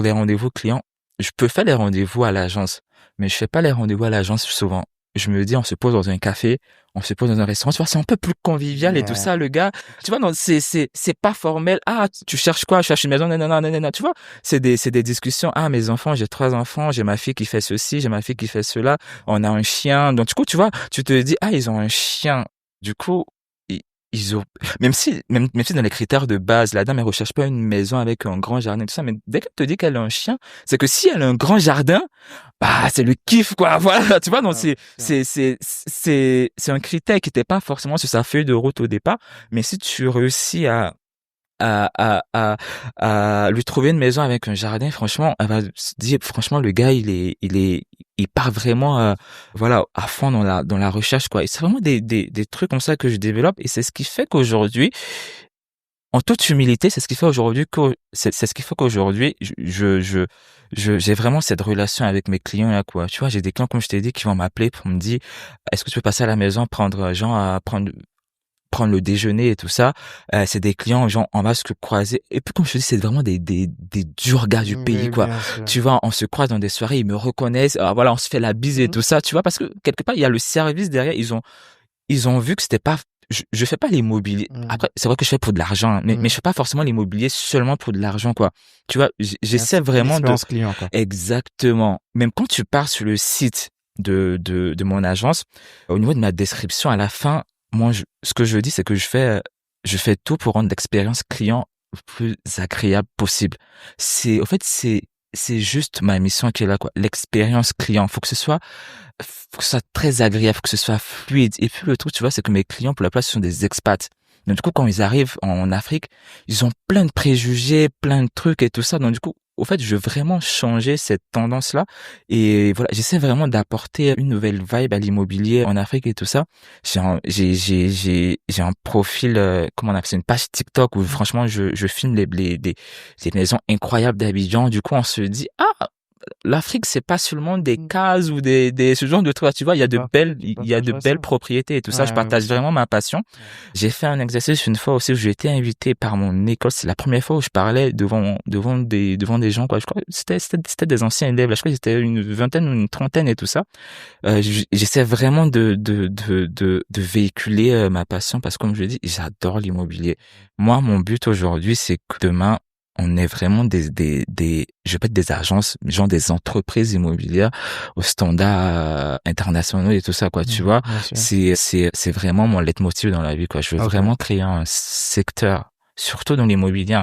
les rendez-vous clients, je peux faire les rendez-vous à l'agence, mais je fais pas les rendez-vous à l'agence souvent. je me dis, on se pose dans un café, on se pose dans un restaurant, tu vois, c'est un peu plus convivial et tout ça, le gars. Tu vois, non, c'est pas formel. Ah, tu cherches quoi? Je cherche une maison, nanana, tu vois. C'est des discussions. Ah, mes enfants, j'ai 3 enfants, j'ai ma fille qui fait ceci, j'ai ma fille qui fait cela. On a un chien. Donc, du coup, tu vois, tu te dis, ah, ils ont un chien. Du coup, ils ont, même si dans les critères de base, la dame, elle recherche pas une maison avec un grand jardin, tout ça, mais dès qu'elle te dit qu'elle a un chien, c'est que si elle a un grand jardin, bah, c'est le kiff, quoi. Voilà. Tu vois, donc c'est un critère qui n'était pas forcément sur sa feuille de route au départ, mais si tu réussis à, à, à, à lui trouver une maison avec un jardin, franchement, elle va se dire, franchement, le gars, il part vraiment, voilà, à fond dans la recherche, quoi. Et c'est vraiment des trucs comme ça que je développe, et c'est ce qui fait qu'aujourd'hui, en toute humilité, c'est ce qui fait aujourd'hui que, c'est ce qui fait qu'aujourd'hui, j'ai vraiment cette relation avec mes clients, là, quoi. Tu vois, j'ai des clients, comme je t'ai dit, qui vont m'appeler pour me dire, est-ce que tu peux passer à la maison, prendre le déjeuner et tout ça. C'est des clients, genre, on va se croiser. Et puis, comme je te dis, c'est vraiment des durs gars du pays, quoi. Tu vois, on se croise dans des soirées, ils me reconnaissent. Alors, voilà, on se fait la bise et tout ça, tu vois, parce que quelque part, il y a le service derrière. Ils ont vu que c'était pas, je fais pas l'immobilier. Après, c'est vrai que je fais pour de l'argent, mais je fais pas forcément l'immobilier seulement pour de l'argent, quoi. Tu vois, j'essaie vraiment client, quoi. exactement. Même quand tu pars sur le site de mon agence, au niveau de ma description, à la fin, moi, ce que je dis, c'est que je fais tout pour rendre l'expérience client le plus agréable possible. C'est juste ma mission qui est là, quoi. L'expérience client. Faut que ce soit très agréable, faut que ce soit fluide. Et puis, le truc, tu vois, c'est que mes clients, pour la plupart, ce sont des expats. Donc, du coup, quand ils arrivent en Afrique, ils ont plein de préjugés, plein de trucs et tout ça. Donc, du coup, au fait, je veux vraiment changer cette tendance-là. Et voilà, j'essaie vraiment d'apporter une nouvelle vibe à l'immobilier en Afrique et tout ça. J'ai un profil, comment on appelle ça, une page TikTok où franchement, je filme des maisons incroyables d'Abidjan. Du coup, on se dit, ah, l'Afrique, c'est pas seulement des cases ou ce genre de trucs. Tu vois, il y a de belles propriétés et tout ça. Je partage vraiment ma passion. J'ai fait un exercice une fois aussi où j'ai été invité par mon école. C'est la première fois où je parlais devant des gens, quoi. Je crois que c'était des anciens élèves. Là, je crois que c'était une vingtaine ou une trentaine et tout ça. J'essaie vraiment de véhiculer ma passion parce que, comme je dis, j'adore l'immobilier. Moi, mon but aujourd'hui, c'est que demain, on est vraiment je vais pas être des agences, genre des entreprises immobilières aux standards internationaux et tout ça, quoi, tu vois. C'est vraiment mon leitmotiv dans la vie, quoi. Je veux vraiment créer un secteur, surtout dans l'immobilier,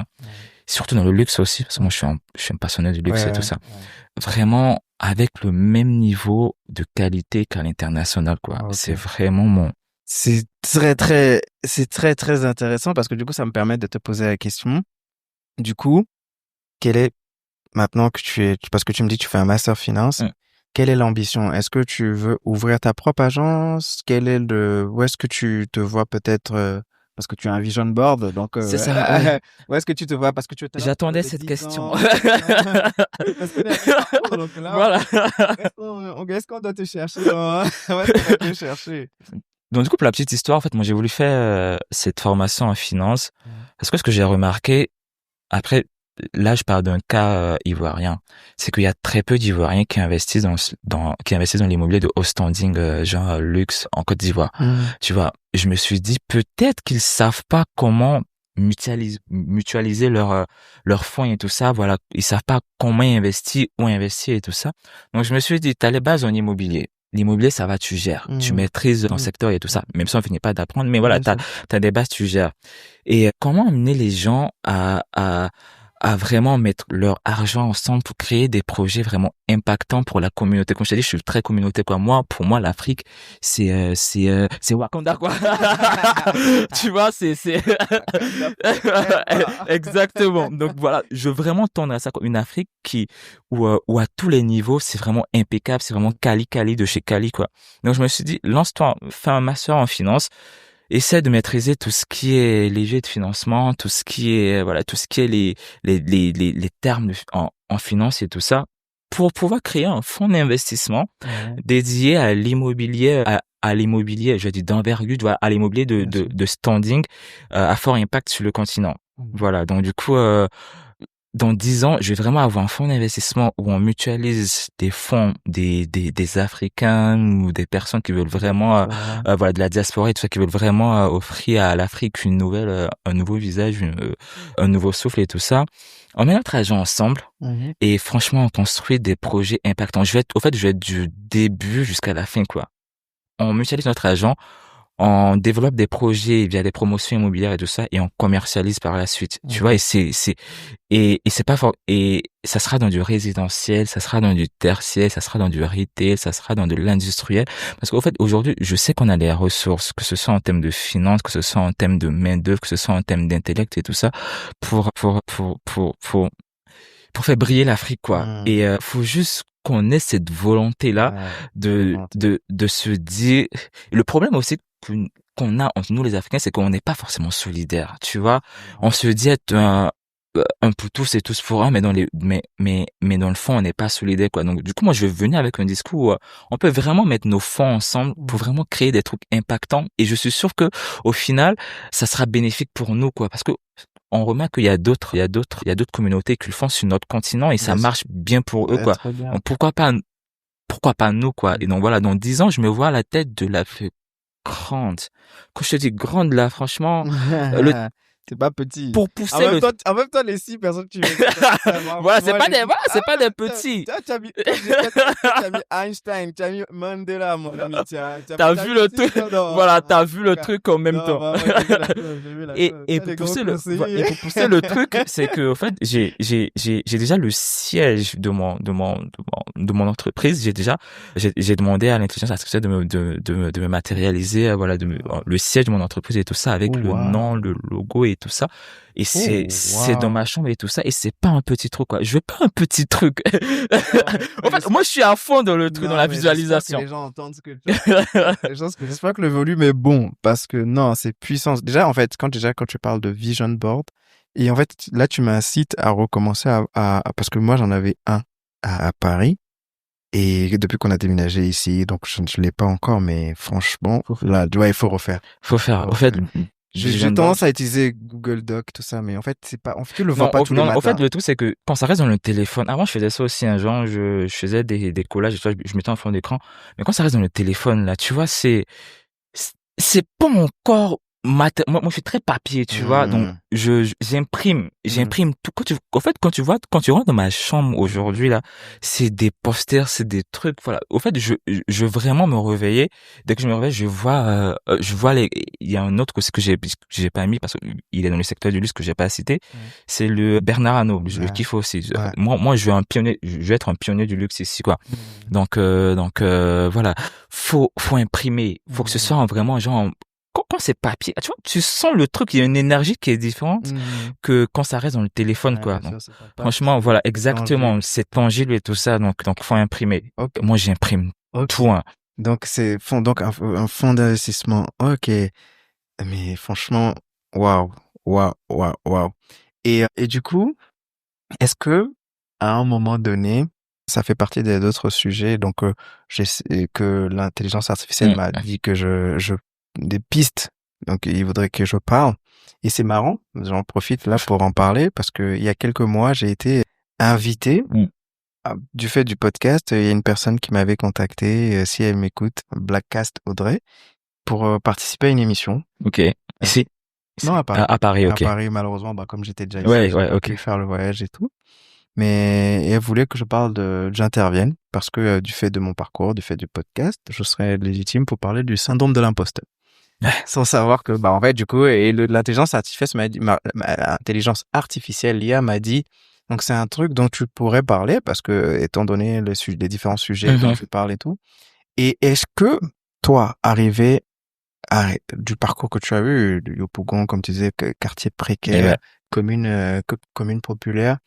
surtout dans le luxe aussi, parce que moi, je suis un passionné du luxe et tout ça. Vraiment avec le même niveau de qualité qu'à l'international, quoi. C'est vraiment c'est très, très intéressant parce que du coup, ça me permet de te poser la question. Du coup, quelle est, maintenant que parce que tu me dis que tu fais un master finance, quelle est l'ambition? Est-ce que tu veux ouvrir ta propre agence? Où est-ce que tu te vois peut-être, parce que tu as un vision board, donc, c'est ça. où est-ce que tu te vois? Parce que j'attendais cette question. Donc là, voilà. Est-ce qu'on doit te chercher? Où est-ce qu'on doit te chercher? Donc, du coup, pour la petite histoire, en fait, moi, j'ai voulu faire cette formation en finance parce que ce que j'ai remarqué, après, là, je parle d'un cas ivoirien. C'est qu'il y a très peu d'Ivoiriens qui investissent dans l'immobilier de haut standing, genre luxe en Côte d'Ivoire. Tu vois, je me suis dit peut-être qu'ils savent pas comment mutualiser leurs fonds et tout ça. Voilà, ils savent pas comment investir, où investir et tout ça. Donc, je me suis dit, t'as les bases en immobilier. L'immobilier, ça va, tu gères. Tu maîtrises ton secteur et tout ça. Même si on finit pas d'apprendre, mais voilà, t'as des bases, tu gères. Et comment amener les gens à vraiment mettre leur argent ensemble pour créer des projets vraiment impactants pour la communauté. Comme je t'ai dit, je suis très communauté, quoi. Pour moi, l'Afrique, c'est Wakanda, quoi. Tu vois, c'est exactement. Donc voilà, je veux vraiment tendre à ça, quoi. Une Afrique où à tous les niveaux, c'est vraiment impeccable, c'est vraiment Cali de chez Cali, quoi. Donc je me suis dit, lance-toi, fais un master en finance. Essaie de maîtriser tout ce qui est les jeux de financement, tout ce qui est les termes en finance et tout ça, pour pouvoir créer un fonds d'investissement dédié à l'immobilier, à l'immobilier, je dis d'envergure, à l'immobilier de standing, à fort impact sur le continent. Voilà. Donc du coup, dans 10 ans, je vais vraiment avoir un fonds d'investissement où on mutualise des fonds des Africains ou des personnes qui veulent vraiment, voilà, de la diaspora et tout ça, qui veulent vraiment offrir à l'Afrique une nouvelle, un nouveau visage, un nouveau souffle et tout ça. On met notre argent ensemble et franchement, on construit des projets impactants. Je vais être du début jusqu'à la fin, quoi. On mutualise notre argent, on développe des projets via des promotions immobilières et tout ça, et on commercialise par la suite. Tu vois, et c'est pas fort, et ça sera dans du résidentiel, ça sera dans du tertiaire, ça sera dans du retail, ça sera dans de l'industriel. Parce qu'au fait, aujourd'hui, je sais qu'on a les ressources, que ce soit en termes de finances, que ce soit en termes de main-d'œuvre, que ce soit en termes d'intellect et tout ça, pour faire briller l'Afrique, quoi. Et faut juste qu'on ait cette volonté-là de se dire. Le problème aussi qu'on a entre nous les Africains, c'est qu'on n'est pas forcément solidaires. Tu vois, on se dit être un pour tous et tous pour un, mais dans dans le fond, on n'est pas solidaires, quoi. Donc du coup, moi, je vais venir avec un discours où on peut vraiment mettre nos fonds ensemble pour vraiment créer des trucs impactants. Et je suis sûr que au final, ça sera bénéfique pour nous, quoi, parce que on remarque qu'il y a d'autres communautés qui le font sur notre continent et ça marche bien pour eux, quoi. Donc, pourquoi pas nous, quoi. Et donc voilà, dans 10 ans, je me vois à la tête de la plus grande. Quand je te dis grande, là, franchement, c'est pas petit. Pour pousser en même temps, les 6 personnes que tu veux. Voilà, c'est pas des petits. Tu as mis Einstein, tu as mis Mandela, mon ami. T'as vu le truc. Voilà, t'as vu le truc en même temps. Et pour pousser le truc, c'est que, en fait, j'ai déjà le siège de mon entreprise. J'ai demandé à l'intelligence artificielle de me matérialiser, voilà, le siège de mon entreprise et tout ça avec le nom, le logo et tout ça. Et c'est dans ma chambre et tout ça. Et c'est pas un petit truc, quoi. Je veux pas un petit truc. En fait, moi, je suis à fond dans le truc, dans la visualisation. Que les gens entendent ce que j'espère que le volume est bon. Parce que non, c'est puissant. Déjà, en fait, quand tu parles de vision board, et en fait, là, tu m'incites à recommencer parce que moi, j'en avais un à Paris. Et depuis qu'on a déménagé ici, donc je l'ai pas encore, mais franchement, là, il faut refaire. En fait, j'ai tendance à utiliser Google Doc, tout ça, mais en fait, c'est pas, en fait, tu le vois pas tous les matins. En fait, le truc, c'est que quand ça reste dans le téléphone, avant, je faisais ça aussi, un genre, je faisais des collages, je mettais en fond d'écran, mais quand ça reste dans le téléphone, là, tu vois, c'est pas encore moi, je suis très papier, tu vois, donc j'imprime tout. Quand tu rentres dans ma chambre aujourd'hui, là, c'est des posters, c'est des trucs, voilà. Au fait, je veux vraiment me réveiller. Dès que je me réveille, je vois il y a un autre aussi que j'ai pas mis parce qu'il est dans le secteur du luxe que j'ai pas cité. C'est le Bernard Arnault, je le kiffe aussi. Moi, je veux être un pionnier du luxe ici, quoi. Donc, voilà. Faut imprimer. Faut que ce soit vraiment genre, quand c'est papier, tu vois, tu sens le truc, il y a une énergie qui est différente que quand ça reste dans le téléphone, quoi. Donc, franchement, voilà, exactement, c'est tangible et tout ça, donc faut imprimer. Okay. Moi, j'imprime tout. Hein. Donc un fonds d'investissement. Ok, mais franchement, waouh. Et du coup, est-ce que à un moment donné, ça fait partie des autres sujets, donc que l'intelligence artificielle m'a dit que je des pistes, donc il voudrait que je parle. Et c'est marrant, j'en profite là pour en parler parce que il y a quelques mois, j'ai été invité du fait du podcast. Il y a une personne qui m'avait contacté, si elle m'écoute, Blackcast Audrey, pour participer à une émission. Ok. Ici? Non, à Paris. À Paris, ok. À Paris, malheureusement, comme j'étais déjà ici, j'ai pu faire le voyage et tout. Mais elle voulait que je parle j'intervienne parce que du fait de mon parcours, du fait du podcast, je serais légitime pour parler du syndrome de l'imposteur. Sans savoir que, en fait, du coup, et l'intelligence artificielle m'a dit, l'intelligence artificielle, l'IA m'a dit, donc c'est un truc dont tu pourrais parler parce que, étant donné les différents sujets dont tu parles et tout. Et est-ce que, toi, arrivé du parcours que tu as eu, du Yopougon, comme tu disais, quartier précaire, commune populaire,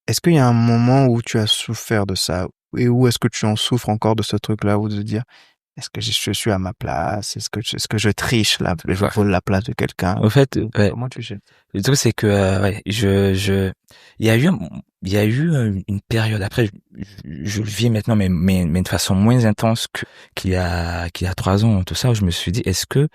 est-ce qu'il y a un moment où tu as souffert de ça? Et où est-ce que tu en souffres encore de ce truc-là, ou de dire, est-ce que je suis à ma place? Est-ce que je triche là? Je vole la place de quelqu'un? Au fait, comment tu gères? Le truc, c'est que, il y a eu une période. Après, je le vis maintenant, mais de façon moins intense qu'il y a 3 ans, tout ça, où je me suis dit, est-ce que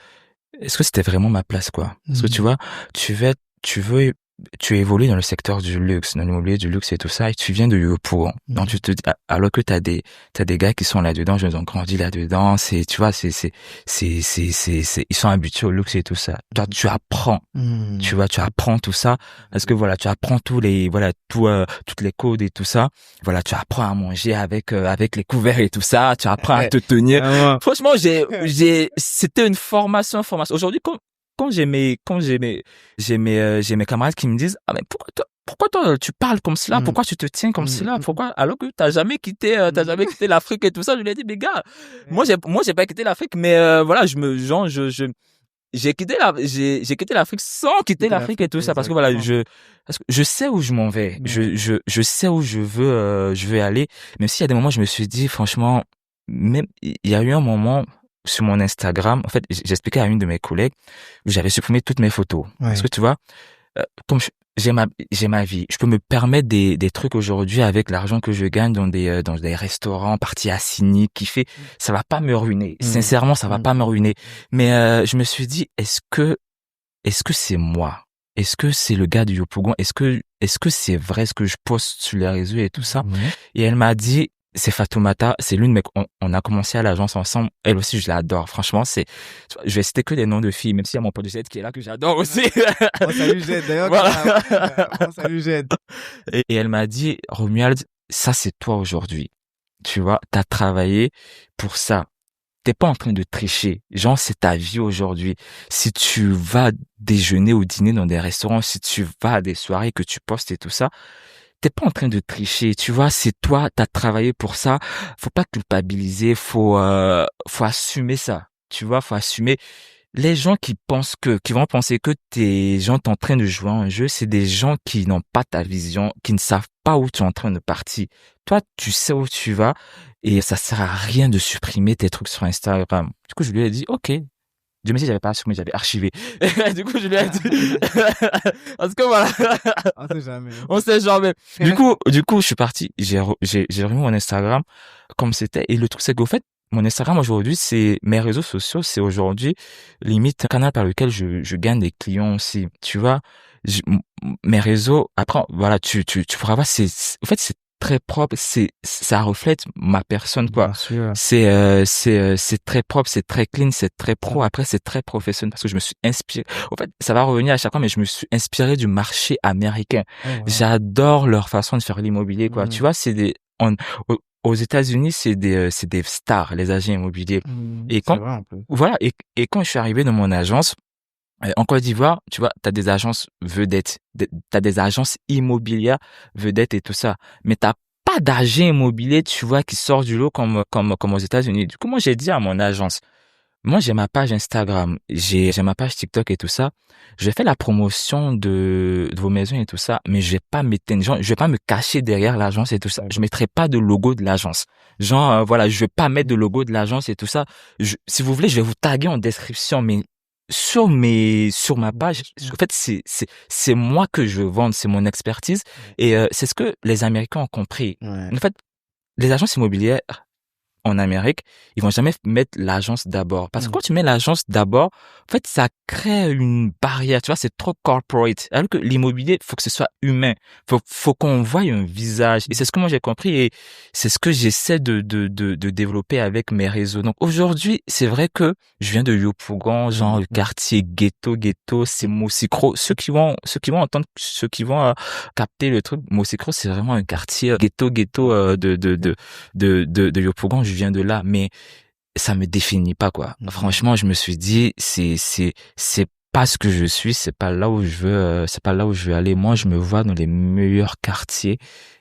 c'était vraiment ma place, quoi? Parce que tu vois, tu veux tu évolues dans le secteur du luxe, dans l'immobilier du luxe et tout ça, et tu viens de Yopougon. Donc tu te dis, alors que t'as des gars qui sont là-dedans, ils ont grandi là-dedans, tu vois, ils sont habitués au luxe et tout ça. Toi, tu apprends. Tu vois, tu apprends tout ça parce que voilà, tu apprends toutes les codes et tout ça. Voilà, tu apprends à manger avec les couverts et tout ça, tu apprends à te tenir. Franchement, c'était une formation. Aujourd'hui, quand j'ai mes camarades qui me disent, ah mais pourquoi toi tu parles comme cela, pourquoi tu te tiens comme cela, pourquoi, alors que t'as jamais quitté l'Afrique et tout ça. Je lui ai dit, mais gars, moi j'ai pas quitté l'Afrique, mais voilà, j'ai quitté l'Afrique sans quitter l'Afrique et tout ça, parce que voilà, parce que je sais où je m'en vais, je sais où je veux aller, même s'il y a des moments je me suis dit, franchement, même il y a eu un moment sur mon Instagram, en fait, j'expliquais à une de mes collègues où j'avais supprimé toutes mes photos. Parce que tu vois, comme j'ai ma vie, je peux me permettre des trucs aujourd'hui avec l'argent que je gagne dans des restaurants, parties à Sydney, ça va pas me ruiner. Sincèrement, ça va pas me ruiner. Mais je me suis dit, est-ce que c'est moi? Est-ce que c'est le gars du Yopougon? Est-ce que c'est vrai ce que je poste sur les réseaux et tout ça? Et elle m'a dit, c'est Fatoumata, c'est l'une, mais on a commencé à l'agence ensemble. Elle aussi, je l'adore. Franchement, je vais citer que des noms de filles, même s'il y a mon pote de Jed qui est là, que j'adore aussi. On salue Jed, d'ailleurs. Voilà. On salue Jed. Et elle m'a dit, Romuald, ça, c'est toi aujourd'hui. Tu vois, t'as travaillé pour ça. T'es pas en train de tricher. Genre, c'est ta vie aujourd'hui. Si tu vas déjeuner ou dîner dans des restaurants, si tu vas à des soirées que tu postes et tout ça, t'es pas en train de tricher, tu vois, c'est toi, t'as travaillé pour ça, faut pas culpabiliser, faut assumer ça, tu vois, faut assumer. Les gens qui vont penser que t'es gens en train de jouer à un jeu, c'est des gens qui n'ont pas ta vision, qui ne savent pas où tu es en train de partir. Toi, tu sais où tu vas et ça sert à rien de supprimer tes trucs sur Instagram. Du coup, je lui ai dit, OK. Dieu merci, j'avais pas assumé, j'avais archivé. Du coup, je lui ai dit, parce que voilà. On sait jamais. Du coup, je suis parti, j'ai remis mon Instagram comme c'était. Et le truc, c'est qu'au fait, mon Instagram aujourd'hui, mes réseaux sociaux, c'est aujourd'hui limite un canal par lequel je gagne des clients aussi. Tu vois, mes réseaux, après, voilà, tu pourras voir, en fait, c'est très propre, ça reflète ma personne, quoi. C'est très propre, c'est très clean, c'est très pro. Après, c'est très professionnel parce que je me suis inspiré. En fait, ça va revenir à chaque fois, mais je me suis inspiré du marché américain. J'adore leur façon de faire l'immobilier, quoi. Tu vois, aux États-Unis, c'est des stars, les agents immobiliers. Et voilà, et quand je suis arrivé dans mon agence, en Côte d'Ivoire, tu vois, t'as des agences vedettes, t'as des agences immobilières vedettes et tout ça, mais t'as pas d'agent immobilier, tu vois, qui sort du lot comme aux États-Unis. Du coup, moi, j'ai dit à mon agence, moi, j'ai ma page Instagram, j'ai ma page TikTok et tout ça. Je fais la promotion de vos maisons et tout ça, mais je vais pas me cacher derrière l'agence et tout ça. Je mettrai pas de logo de l'agence. Genre, voilà, je vais pas mettre de logo de l'agence et tout ça. Si vous voulez, je vais vous taguer en description, mais sur ma page, en fait, c'est moi que je vends, c'est mon expertise. Et c'est ce que les Américains ont compris. En fait, les agences immobilières en Amérique, ils vont jamais mettre l'agence d'abord. Parce que quand tu mets l'agence d'abord, en fait, ça crée une barrière. Tu vois, c'est trop corporate. Alors que l'immobilier, faut que ce soit humain. Faut qu'on voie un visage. Et c'est ce que moi j'ai compris et c'est ce que j'essaie de développer avec mes réseaux. Donc aujourd'hui, c'est vrai que je viens de Yopougon, genre le quartier ghetto, c'est Moussikro. Ceux qui vont capter le truc, Moussikro, c'est vraiment un quartier ghetto de Yopougon. Je viens de là, mais ça me définit pas, quoi. Franchement, je me suis dit, c'est pas ce que je suis, c'est pas là où je veux aller. Moi, je me vois dans les meilleurs quartiers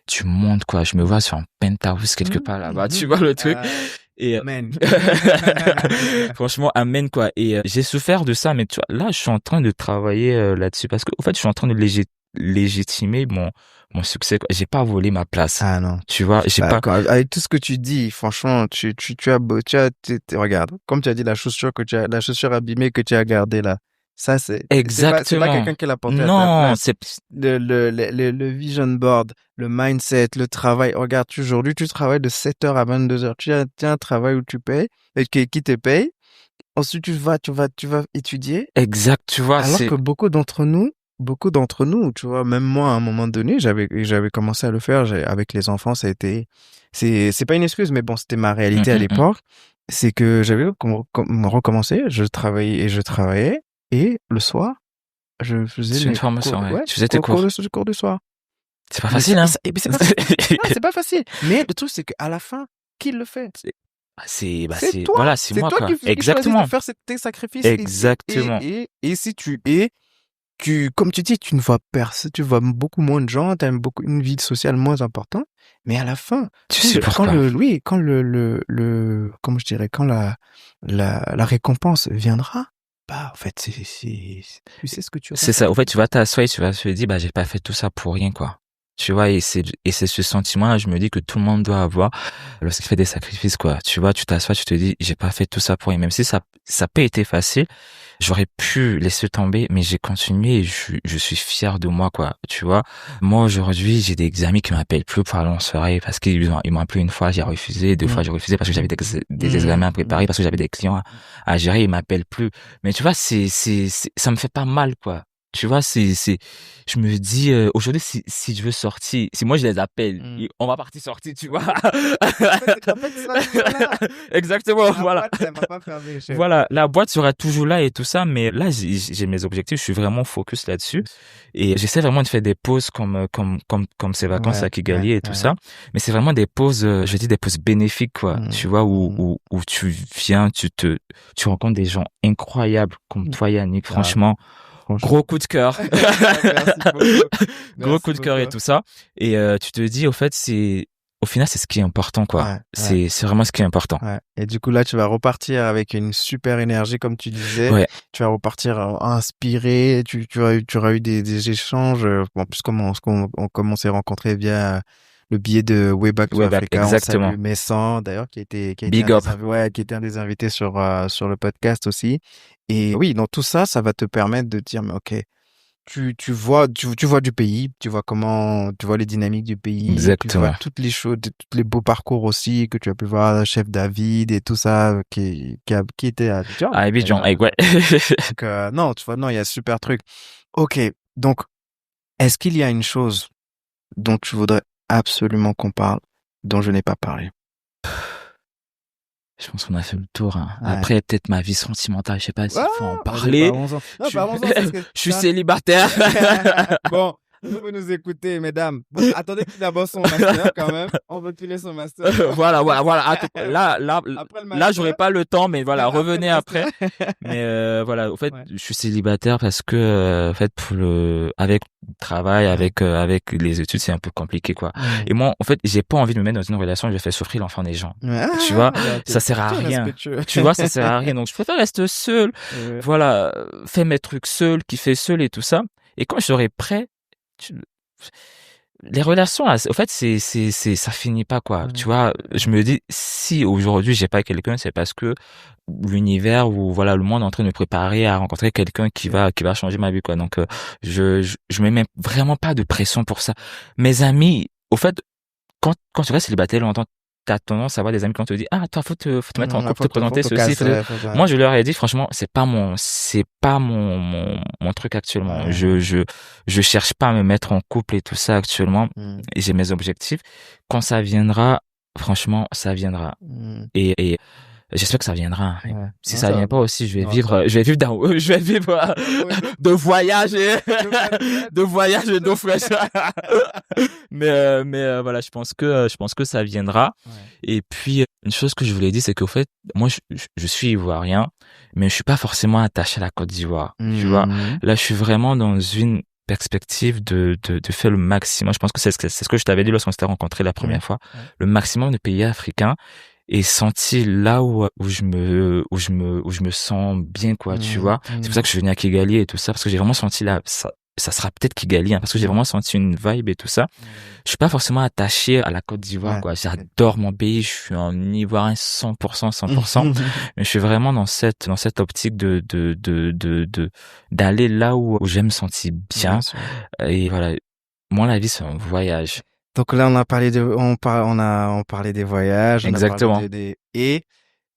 du monde, quoi. Je me vois sur un penthouse quelque part là-bas. Tu vois le truc? Et amen. Franchement, amen, quoi. Et j'ai souffert de ça, mais tu vois, là, je suis en train de travailler là-dessus parce que, en fait, je suis en train de légitimer mon succès, quoi. J'ai pas volé ma place. Ah non. Tu vois, j'ai pas. Avec tout ce que tu dis, franchement, regarde, comme tu as dit, la chaussure abîmée que tu as gardée là. Ça, exactement. C'est pas quelqu'un qui l'a porté à ta place. C'est le vision board, le mindset, le travail. Regarde, aujourd'hui, tu travailles de 7h à 22h. Tu as un travail où tu payes, et qui te paye. Ensuite, tu vas étudier. Exact, tu vois. Alors que beaucoup d'entre nous, beaucoup d'entre nous, tu vois, même moi, à un moment donné, j'avais commencé à le faire avec les enfants, c'est pas une excuse, mais bon, c'était ma réalité à l'époque. C'est que j'avais recommencé, je travaillais, et le soir, je faisais C'est une mes formation, cours, ouais. ouais, Tu faisais tes cours. cours du soir. C'est pas facile, hein. Mais c'est pas facile. Non, c'est pas facile. Mais le truc, c'est qu'à la fin, qui le fait? C'est toi. voilà, c'est moi, toi quoi. qui choisis Exactement. de faire tes sacrifices. Exactement. Et si comme tu dis, tu ne vois personne, tu vois beaucoup moins de gens, tu as une vie sociale moins importante, mais à la fin, Tu supportes pas. comment je dirais, quand la récompense viendra, bah, en fait, tu sais ce que tu auras C'est fait. ça. Au fait, tu vas t'asseoir et tu vas te dire, bah, j'ai pas fait tout ça pour rien, quoi. Tu vois, et c'est ce sentiment-là, je me dis que tout le monde doit avoir lorsqu'il fait des sacrifices, quoi. Tu vois, tu t'assois, tu te dis, j'ai pas fait tout ça pour rien. Même si ça peut été facile, j'aurais pu laisser tomber, mais j'ai continué et je suis fier de moi, quoi. Tu vois, moi, aujourd'hui, j'ai des amis qui m'appellent plus pour aller en soirée parce ils m'ont appelé une fois, j'ai refusé, deux fois, j'ai refusé parce que j'avais des examens à préparer, parce que j'avais des clients à gérer, ils m'appellent plus. Mais tu vois, ça me fait pas mal, quoi. Tu vois, je me dis, aujourd'hui, si je veux sortir, si moi je les appelle, on va partir sortir, tu vois. Exactement, voilà. Voilà, la boîte sera toujours là et tout ça, mais là, j'ai mes objectifs, je suis vraiment focus là-dessus. Et j'essaie vraiment de faire des pauses comme ces vacances à Kigali et tout ça. Mais c'est vraiment des pauses, je dis des pauses bénéfiques, quoi. Tu vois, où tu viens, tu rencontres des gens incroyables comme toi, Yannick, franchement. Gros coup de cœur. Gros coup de cœur et tout ça. Et tu te dis, au fait, au final, c'est ce qui est important, quoi. C'est vraiment ce qui est important. Ouais. Et du coup, là, tu vas repartir avec une super énergie, comme tu disais. Ouais. Tu vas repartir inspiré. Tu auras eu des échanges. En plus, comme on s'est rencontrés via le biais de Way Back to Africa. Exactement. On salue Messan, d'ailleurs, qui a été Big up. qui était un des invités sur le podcast aussi. Et oui, dans tout ça, ça va te permettre de dire, mais ok, tu vois du pays, tu vois les dynamiques du pays, exactement. tu vois toutes les choses, tous les beaux parcours aussi que tu as pu voir, Chef David et tout ça, qui était à Abidjan. À Abidjan, ouais. Donc, non, tu vois, non, il y a super truc. Ok, donc, est-ce qu'il y a une chose dont tu voudrais absolument qu'on parle, dont je n'ai pas parlé? Je pense qu'on a fait le tour. Hein. Ouais. Après, peut-être ma vie sentimentale, je sais pas s'il faut en parler. Parlons-en, je suis célibataire. Bon, vous pouvez nous écouter, mesdames. Bon, attendez qu'il d'abord son master quand même. On veut filer son master. voilà. Là, j'aurai pas le temps, mais voilà, revenez après. Mais voilà, au fait, je suis célibataire parce que, en fait, avec le travail, avec les études, c'est un peu compliqué, quoi. Et moi, en fait, j'ai pas envie de me mettre dans une relation où je fais souffrir l'enfant des gens. Tu vois, ça sert à rien. Tu vois, ça sert à rien. Donc, je préfère rester seul. Voilà, faire mes trucs seul, kiffer seul et tout ça. Et quand je serai prêt, les relations là, au fait, ça finit pas, quoi. Tu vois, je me dis, si aujourd'hui j'ai pas quelqu'un, c'est parce que l'univers ou voilà, le monde est en train de me préparer à rencontrer quelqu'un qui va changer ma vie, quoi. Donc je me mets vraiment pas de pression pour ça. Mes amis, au fait, quand tu restes célibataire longtemps, t'as tendance à avoir des amis qui vont te dire, toi, faut te mettre en couple, te présenter ceci. Moi, je leur ai dit, franchement, c'est pas mon truc actuellement. Je cherche pas à me mettre en couple et tout ça actuellement. Et j'ai mes objectifs. Quand ça viendra, franchement, ça viendra. Et j'espère que ça viendra. Si ça vient pas aussi, je vais vivre de voyage et d'eau fraîche. mais voilà, je pense que ça viendra. Et puis une chose que je voulais dire, c'est qu'au fait, moi je suis ivoirien, mais je suis pas forcément attaché à la Côte d'Ivoire. Tu vois, là je suis vraiment dans une perspective de faire le maximum. Je pense que c'est ce que je t'avais dit lorsqu'on s'était rencontrés la première fois. Le maximum de pays africains. Et sentir là où je me sens bien, quoi, tu vois. C'est pour ça que je suis venu à Kigali et tout ça, parce que j'ai vraiment senti là, ça sera peut-être Kigali, hein, parce que j'ai vraiment senti une vibe et tout ça. Je suis pas forcément attaché à la Côte d'Ivoire, quoi. J'adore mon pays, je suis un Ivoirien 100%, mais je suis vraiment dans cette optique d'aller là où j'aime me sentir bien. Et voilà. Moi, la vie, c'est un voyage. Donc là, on a parlé on parlait des voyages. Exactement. Et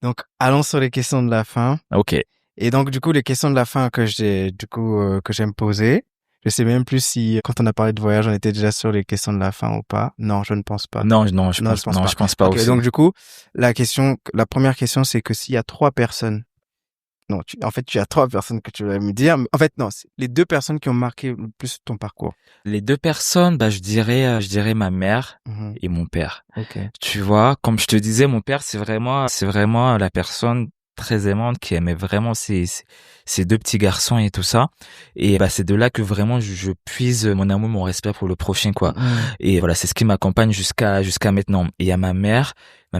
donc, allons sur les questions de la fin. Ok. Et donc, du coup, les questions de la fin que j'aime poser, Je sais même plus si, quand on a parlé de voyage, on était déjà sur les questions de la fin ou pas. Non, je ne pense pas. Non, Je pense pas Ok, aussi. donc du coup, la première question, c'est que s'il y a 3 personnes, non, en fait, tu as 3 personnes que tu vas me dire. En fait, non, c'est les 2 personnes qui ont marqué le plus ton parcours. Les 2 personnes, bah, je dirais ma mère Mhm. et mon père. Ok. Tu vois, comme je te disais, mon père, c'est vraiment la personne très aimante qui aimait vraiment ses 2 petits garçons et tout ça. Et bah, c'est de là que vraiment je puise mon amour, mon respect pour le prochain, quoi. Et voilà, c'est ce qui m'accompagne jusqu'à maintenant. Et il y a ma mère,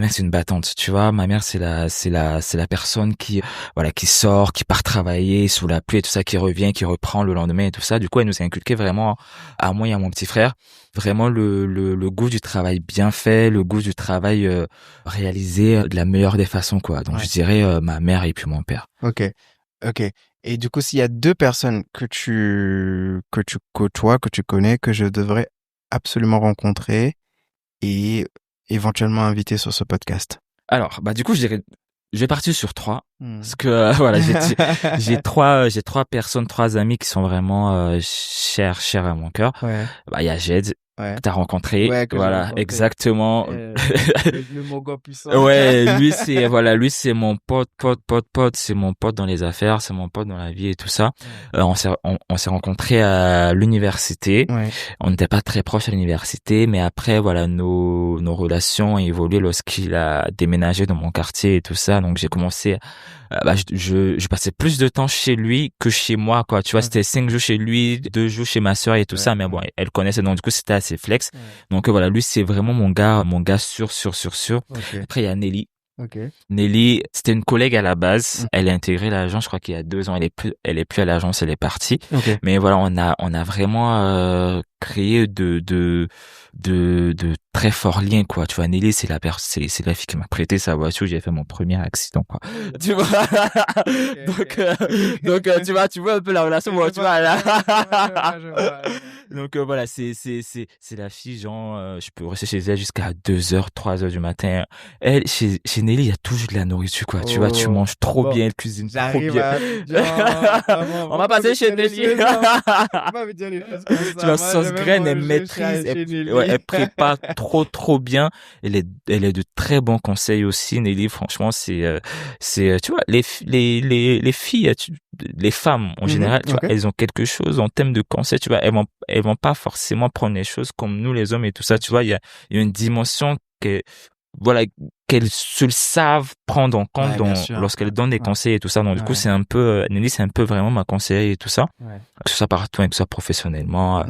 c'est une battante, tu vois. Ma mère, c'est la personne qui, voilà, qui sort, qui part travailler sous la pluie et tout ça, qui revient, qui reprend le lendemain et tout ça. Du coup, elle nous a inculqué vraiment, à moi et à mon petit frère, vraiment le goût du travail bien fait, le goût du travail réalisé de la meilleure des façons, quoi. Donc, Ouais. je dirais ma mère et puis mon père. Ok. Et du coup, s'il y a 2 personnes que tu côtoies, que tu connais, que je devrais absolument rencontrer et éventuellement inviter sur ce podcast. Alors, bah, du coup, je vais partir sur 3. Hmm. Parce que, voilà, j'ai 3 personnes, 3 amis qui sont vraiment chers à mon cœur. Ouais. Bah, il y a Jed, Ouais. que t'as rencontré. Ouais, que j'ai Voilà, rencontré. exactement. Le Mogo puissant. Ouais, lui c'est mon pote, c'est mon pote dans les affaires, c'est mon pote dans la vie et tout ça. On s'est rencontrés à l'université. Ouais. On n'était pas très proches à l'université, mais après voilà, nos relations ont évolué lorsqu'il a déménagé dans mon quartier et tout ça. Donc j'ai commencé bah, je passais plus de temps chez lui que chez moi, quoi. Tu vois, c'était 5 jours chez lui, 2 jours chez ma sœur et tout ça. Mais bon, elle connaissait, donc du coup, c'était assez flex. Donc voilà, lui, c'est vraiment mon gars sûr. Ok. Après, il y a Nelly. Ok. Nelly, c'était une collègue à la base. Elle a intégré l'agence, je crois qu'il y a 2 ans. Elle est plus à l'agence, elle est partie. Ok. Mais voilà, on a vraiment créé de très forts liens, quoi. Tu vois, Nelly, c'est la fille qui m'a prêté sa voiture. J'ai fait mon premier accident, quoi. Tu vois. Donc tu vois un peu la relation. Bon, tu vois là. Je vois. Donc voilà, c'est la fille, genre, je peux rester chez elle jusqu'à 2h, 3h du matin. Elle, chez Nelly, il y a toujours de la nourriture, quoi. Tu vois, tu manges trop bien, elle cuisine trop J'arrive bien. à dire, On va passer chez Nelly. On va me dire les choses comme ça. Tu vois, sauce graine, elle maîtrise, elle prépare trop bien. Elle est de très bons conseils aussi, Nelly. Franchement, c'est, tu vois, les filles, les femmes, en général, tu vois, elles ont quelque chose en termes de conseils, tu vois, elles vont pas forcément prendre les choses comme nous, les hommes et tout ça, tu vois, il y a une dimension voilà, qu'elles se le savent prendre en compte lorsqu'elles donnent des conseils et tout ça. Donc, du coup, c'est un peu, Nelly, c'est un peu vraiment ma conseillère et tout ça. Que ce soit partout, que ce soit professionnellement,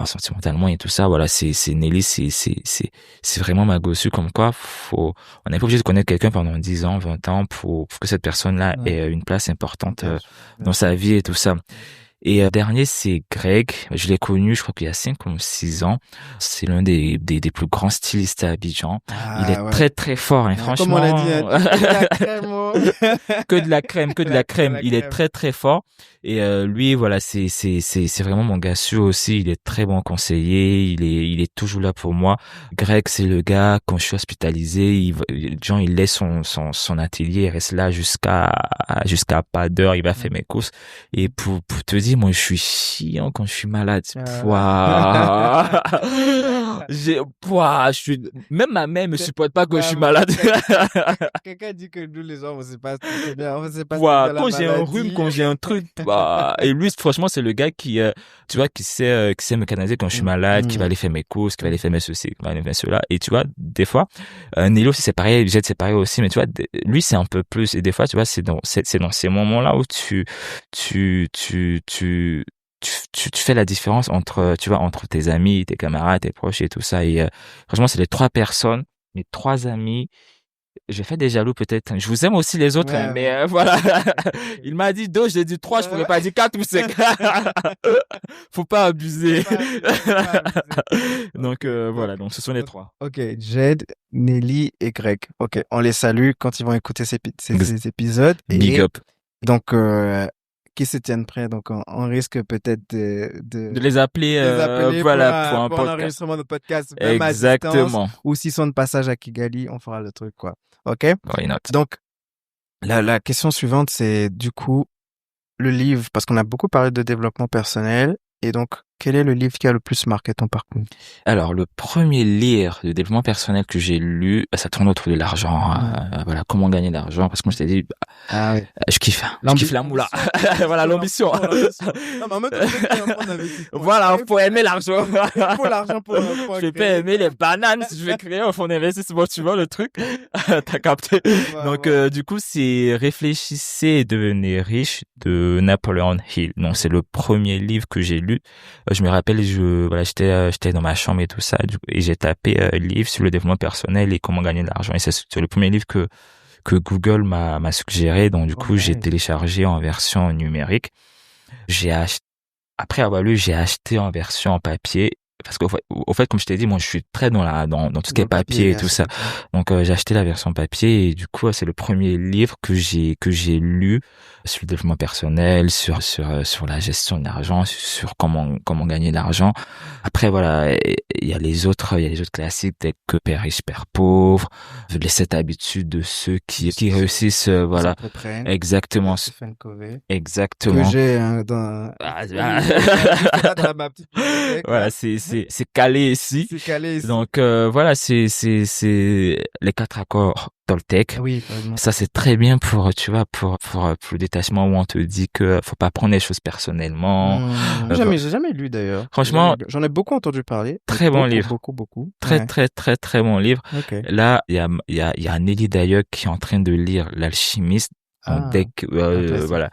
sentimentalement et tout ça. Voilà, c'est Nelly, c'est vraiment ma gossue, comme quoi on n'est pas obligé de connaître quelqu'un pendant 10 ans, 20 ans pour que cette personne-là ait une place importante dans sa vie et tout ça. Et dernier, c'est Greg. Je l'ai connu, je crois qu'il y a 5 ou 6 ans. C'est l'un des plus grands stylistes à Abidjan. Il est très fort, hein, franchement. Comme on l'a dit, que de la crème. Il est très fort. Et lui, voilà, c'est vraiment mon gars sûr aussi. Il est très bon conseiller. Il est toujours là pour moi. Greg, c'est le gars, quand je suis hospitalisé, il laisse son atelier, il reste là jusqu'à pas d'heure. Il va faire mes courses. Et pour te dire, moi, je suis chiant quand je suis malade. Même ma mère me supporte pas quand je suis malade. Quelqu'un dit que nous, les hommes, on sait pas très bien. On sait pas quand j'ai un rhume, quand j'ai un truc, et lui, franchement, c'est le gars qui, tu vois, qui sait me canaliser quand je suis malade, qui va aller faire mes courses, qui va aller faire mes ceci, qui va aller faire cela. Et tu vois, des fois, Nilo, c'est pareil, Jet, c'est pareil aussi, mais tu vois, lui, c'est un peu plus. Et des fois, tu vois, c'est dans ces moments-là où tu fais la différence entre tes amis, tes camarades, tes proches et tout ça. Et franchement, c'est les 3 personnes, mes 3 amis. J'ai fait des jaloux peut-être. Je vous aime aussi les autres, mais voilà. Il m'a dit 2, j'ai dit 3, je pourrais pas dire 4 ou 5. Faut pas abuser. Donc voilà, donc ce sont les 3. Ok, Jed, Nelly et Greg. Ok, on les salue quand ils vont écouter ces épisodes. Big up. Donc qui se tiennent prêts, donc on risque peut-être de les appeler, voilà, pour un enregistrement de podcast, même exactement, à distance, ou s'ils sont de passage à Kigali, on fera le truc, quoi. Ok? Why not? Donc la question suivante, c'est du coup le livre, parce qu'on a beaucoup parlé de développement personnel, Et donc, quel est le livre qui a le plus marqué ton parcours? Alors, le premier livre de développement personnel que j'ai lu, ça tourne autour de l'argent. Voilà, comment gagner de l'argent. Parce que moi, je t'ai dit, Ah oui. je kiffe la moula. Voilà, l'ambition. Non, mais en même temps, on avait dit, Voilà, faut aimer l'argent. faut l'argent pour Je vais pas aimer les bananes si je vais créer un fonds d'investissement, tu vois le truc. T'as capté. Donc, du coup, c'est Réfléchissez et devenez riche de Napoleon Hill. Donc, c'est le premier livre que j'ai lu. Je me rappelle, j'étais dans ma chambre et tout ça, et j'ai tapé livre sur le développement personnel et comment gagner de l'argent. Et c'est le premier livre que Google m'a suggéré. Donc, du coup, j'ai téléchargé en version numérique. Après avoir lu, j'ai acheté en version papier. Parce qu'au fait, comme je t'ai dit, moi, je suis très dans tout ce qui est papier et tout ça. Donc, j'ai acheté la version papier et du coup, c'est le premier livre que j'ai lu sur le développement personnel, sur la gestion de l'argent, sur comment gagner de l'argent. Après, voilà, il y a les autres classiques tels que Père riche, Père pauvre, les 7 habitudes de ceux qui réussissent, voilà. Exactement. Stephen Covey. Exactement. Que j'ai dans ma petite bibliothèque. Voilà, c'est calé ici. C'est calé ici. Donc voilà, c'est les 4 accords Toltec. Oui, vraiment. Ça c'est très bien pour tu vois pour le détachement où on te dit que faut pas prendre les choses personnellement. J'ai jamais lu d'ailleurs. Franchement, j'en ai beaucoup entendu parler. Très bon livre. Beaucoup. Très bon livre. Okay. Là, il y a Nelly d'ailleurs qui est en train de lire L'Alchimiste. Voilà.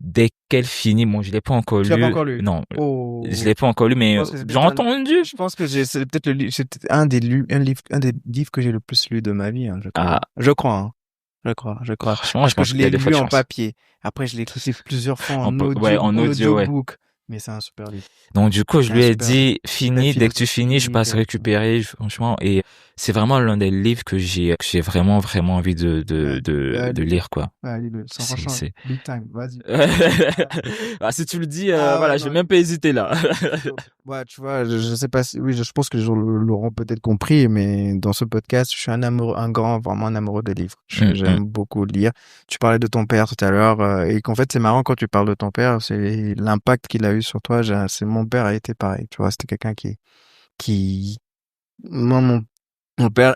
Dès qu'elle finit, bon, je l'ai pas encore lu. Tu l'as pas encore lu? Non. Je l'ai pas encore lu, mais j'ai entendu. Je pense que c'est peut-être le livre, c'est un des livres que j'ai le plus lu de ma vie, hein, je crois. Je crois. Franchement, parce que je l'ai lu en papier. Après, je l'ai écouté plusieurs fois en audiobook. Mais c'est un super livre. Donc, du coup, je lui ai dit, dès que tu finis, je passe récupérer, franchement. Et c'est vraiment l'un des livres que j'ai vraiment envie de lire, quoi. Ouais, franchement, big time, vas-y. Si tu le dis, voilà, je vais même pas hésiter là. Ouais, tu vois, je sais pas si, oui, je pense que les gens l'auront peut-être compris, mais dans ce podcast, je suis vraiment un amoureux de livres. J'aime beaucoup lire. Tu parlais de ton père tout à l'heure, et qu'en fait, c'est marrant quand tu parles de ton père, c'est l'impact qu'il a eu sur toi. Mon père a été pareil, tu vois, c'était quelqu'un moi, mon père,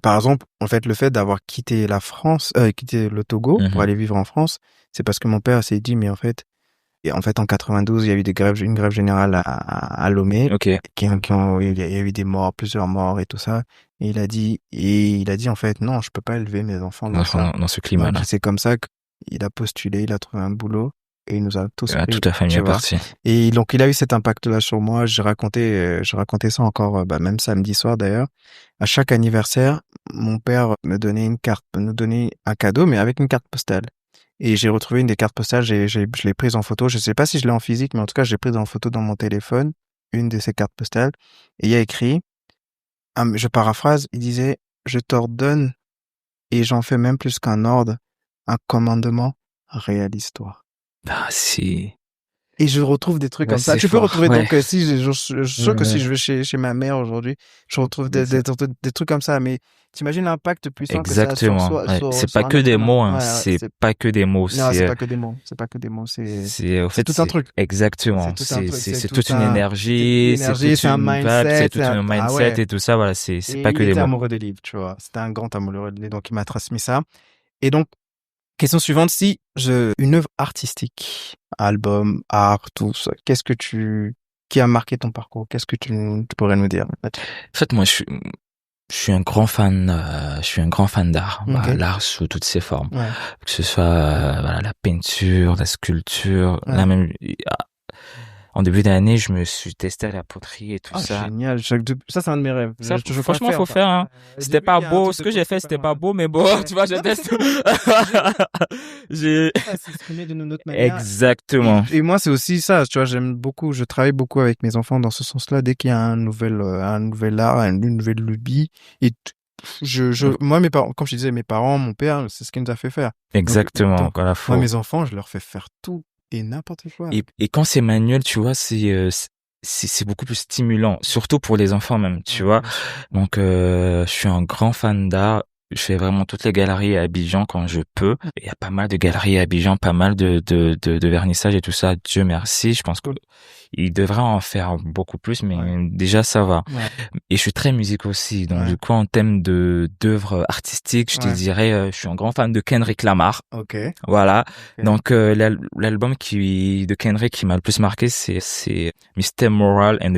par exemple, en fait, le fait d'avoir quitté la France, quitté le Togo pour aller vivre en France, c'est parce que mon père s'est dit, mais en fait, en 92, il y a eu une grève générale à Lomé. Okay. Il y a eu des morts, plusieurs morts et tout ça. Et il a dit, en fait, non, je peux pas élever mes enfants dans ce climat-là. C'est comme ça qu'il a postulé, il a trouvé un boulot. Et il nous a tous pris, toute la famille est partie. Et donc, il a eu cet impact-là sur moi. Je racontais ça encore, même samedi soir d'ailleurs. À chaque anniversaire, mon père me donnait un cadeau, mais avec une carte postale. Et j'ai retrouvé une des cartes postales, je l'ai prise en photo. Je sais pas si je l'ai en physique, mais en tout cas, je l'ai prise en photo dans mon téléphone, une de ces cartes postales. Et il y a écrit, je paraphrase, il disait, je t'ordonne, et j'en fais même plus qu'un ordre, un commandement, réalise-toi. Ah, si. Et je retrouve des trucs comme ça. Tu peux retrouver, donc, si, je suis sûr que si je vais chez ma mère aujourd'hui, je retrouve des trucs comme ça, mais t'imagines l'impact puissant que ça a sur soi. C'est pas que des mots, hein. C'est pas que des mots. Non, c'est pas que des mots. C'est pas que des mots. C'est tout un truc. Exactement. C'est toute une énergie. C'est un mindset. C'est tout un mindset et tout ça. Voilà. C'est pas que des mots. Il était amoureux des livres, tu vois. C'était un grand amoureux des livres, donc il m'a transmis ça. Et donc, question suivante, une œuvre artistique, album, art, tout ça, qui a marqué ton parcours? Qu'est-ce que tu pourrais nous dire? En fait, moi, je suis un grand fan d'art. Okay. L'art sous toutes ses formes. Ouais. Que ce soit, la peinture, la sculpture, là même, en début d'année, je me suis testé à la poterie et tout ça. Génial. Ça, c'est un de mes rêves. Franchement, faut faire, hein. C'était pas beau. Ce que j'ai fait, c'était pas beau, mais bon, tu vois, je teste. S'exprimer de notre manière. Exactement. Et moi, c'est aussi ça. Tu vois, je travaille beaucoup avec mes enfants dans ce sens-là. Dès qu'il y a un nouvel art, une nouvelle lubie, et moi, mes parents, comme je disais, mes parents, mon père, c'est ce qu'il nous a fait faire. Exactement. Moi, mes enfants, je leur fais faire tout et n'importe quoi. Et quand c'est manuel, tu vois, c'est beaucoup plus stimulant, surtout pour les enfants même, tu vois. Donc, je suis un grand fan d'art. je fais vraiment toutes les galeries à Abidjan quand je peux. Il y a pas mal de galeries à Abidjan, pas mal de vernissages et tout ça. Dieu merci. Je pense que il devrait en faire beaucoup plus, mais déjà ça va. Ouais. Et je suis très musique aussi. Donc du coup, en thème d'œuvres artistiques, je te dirais, je suis un grand fan de Kendrick Lamar. Ok. Voilà. Ok. Donc l'album de Kendrick qui m'a le plus marqué, c'est Mr. Moral and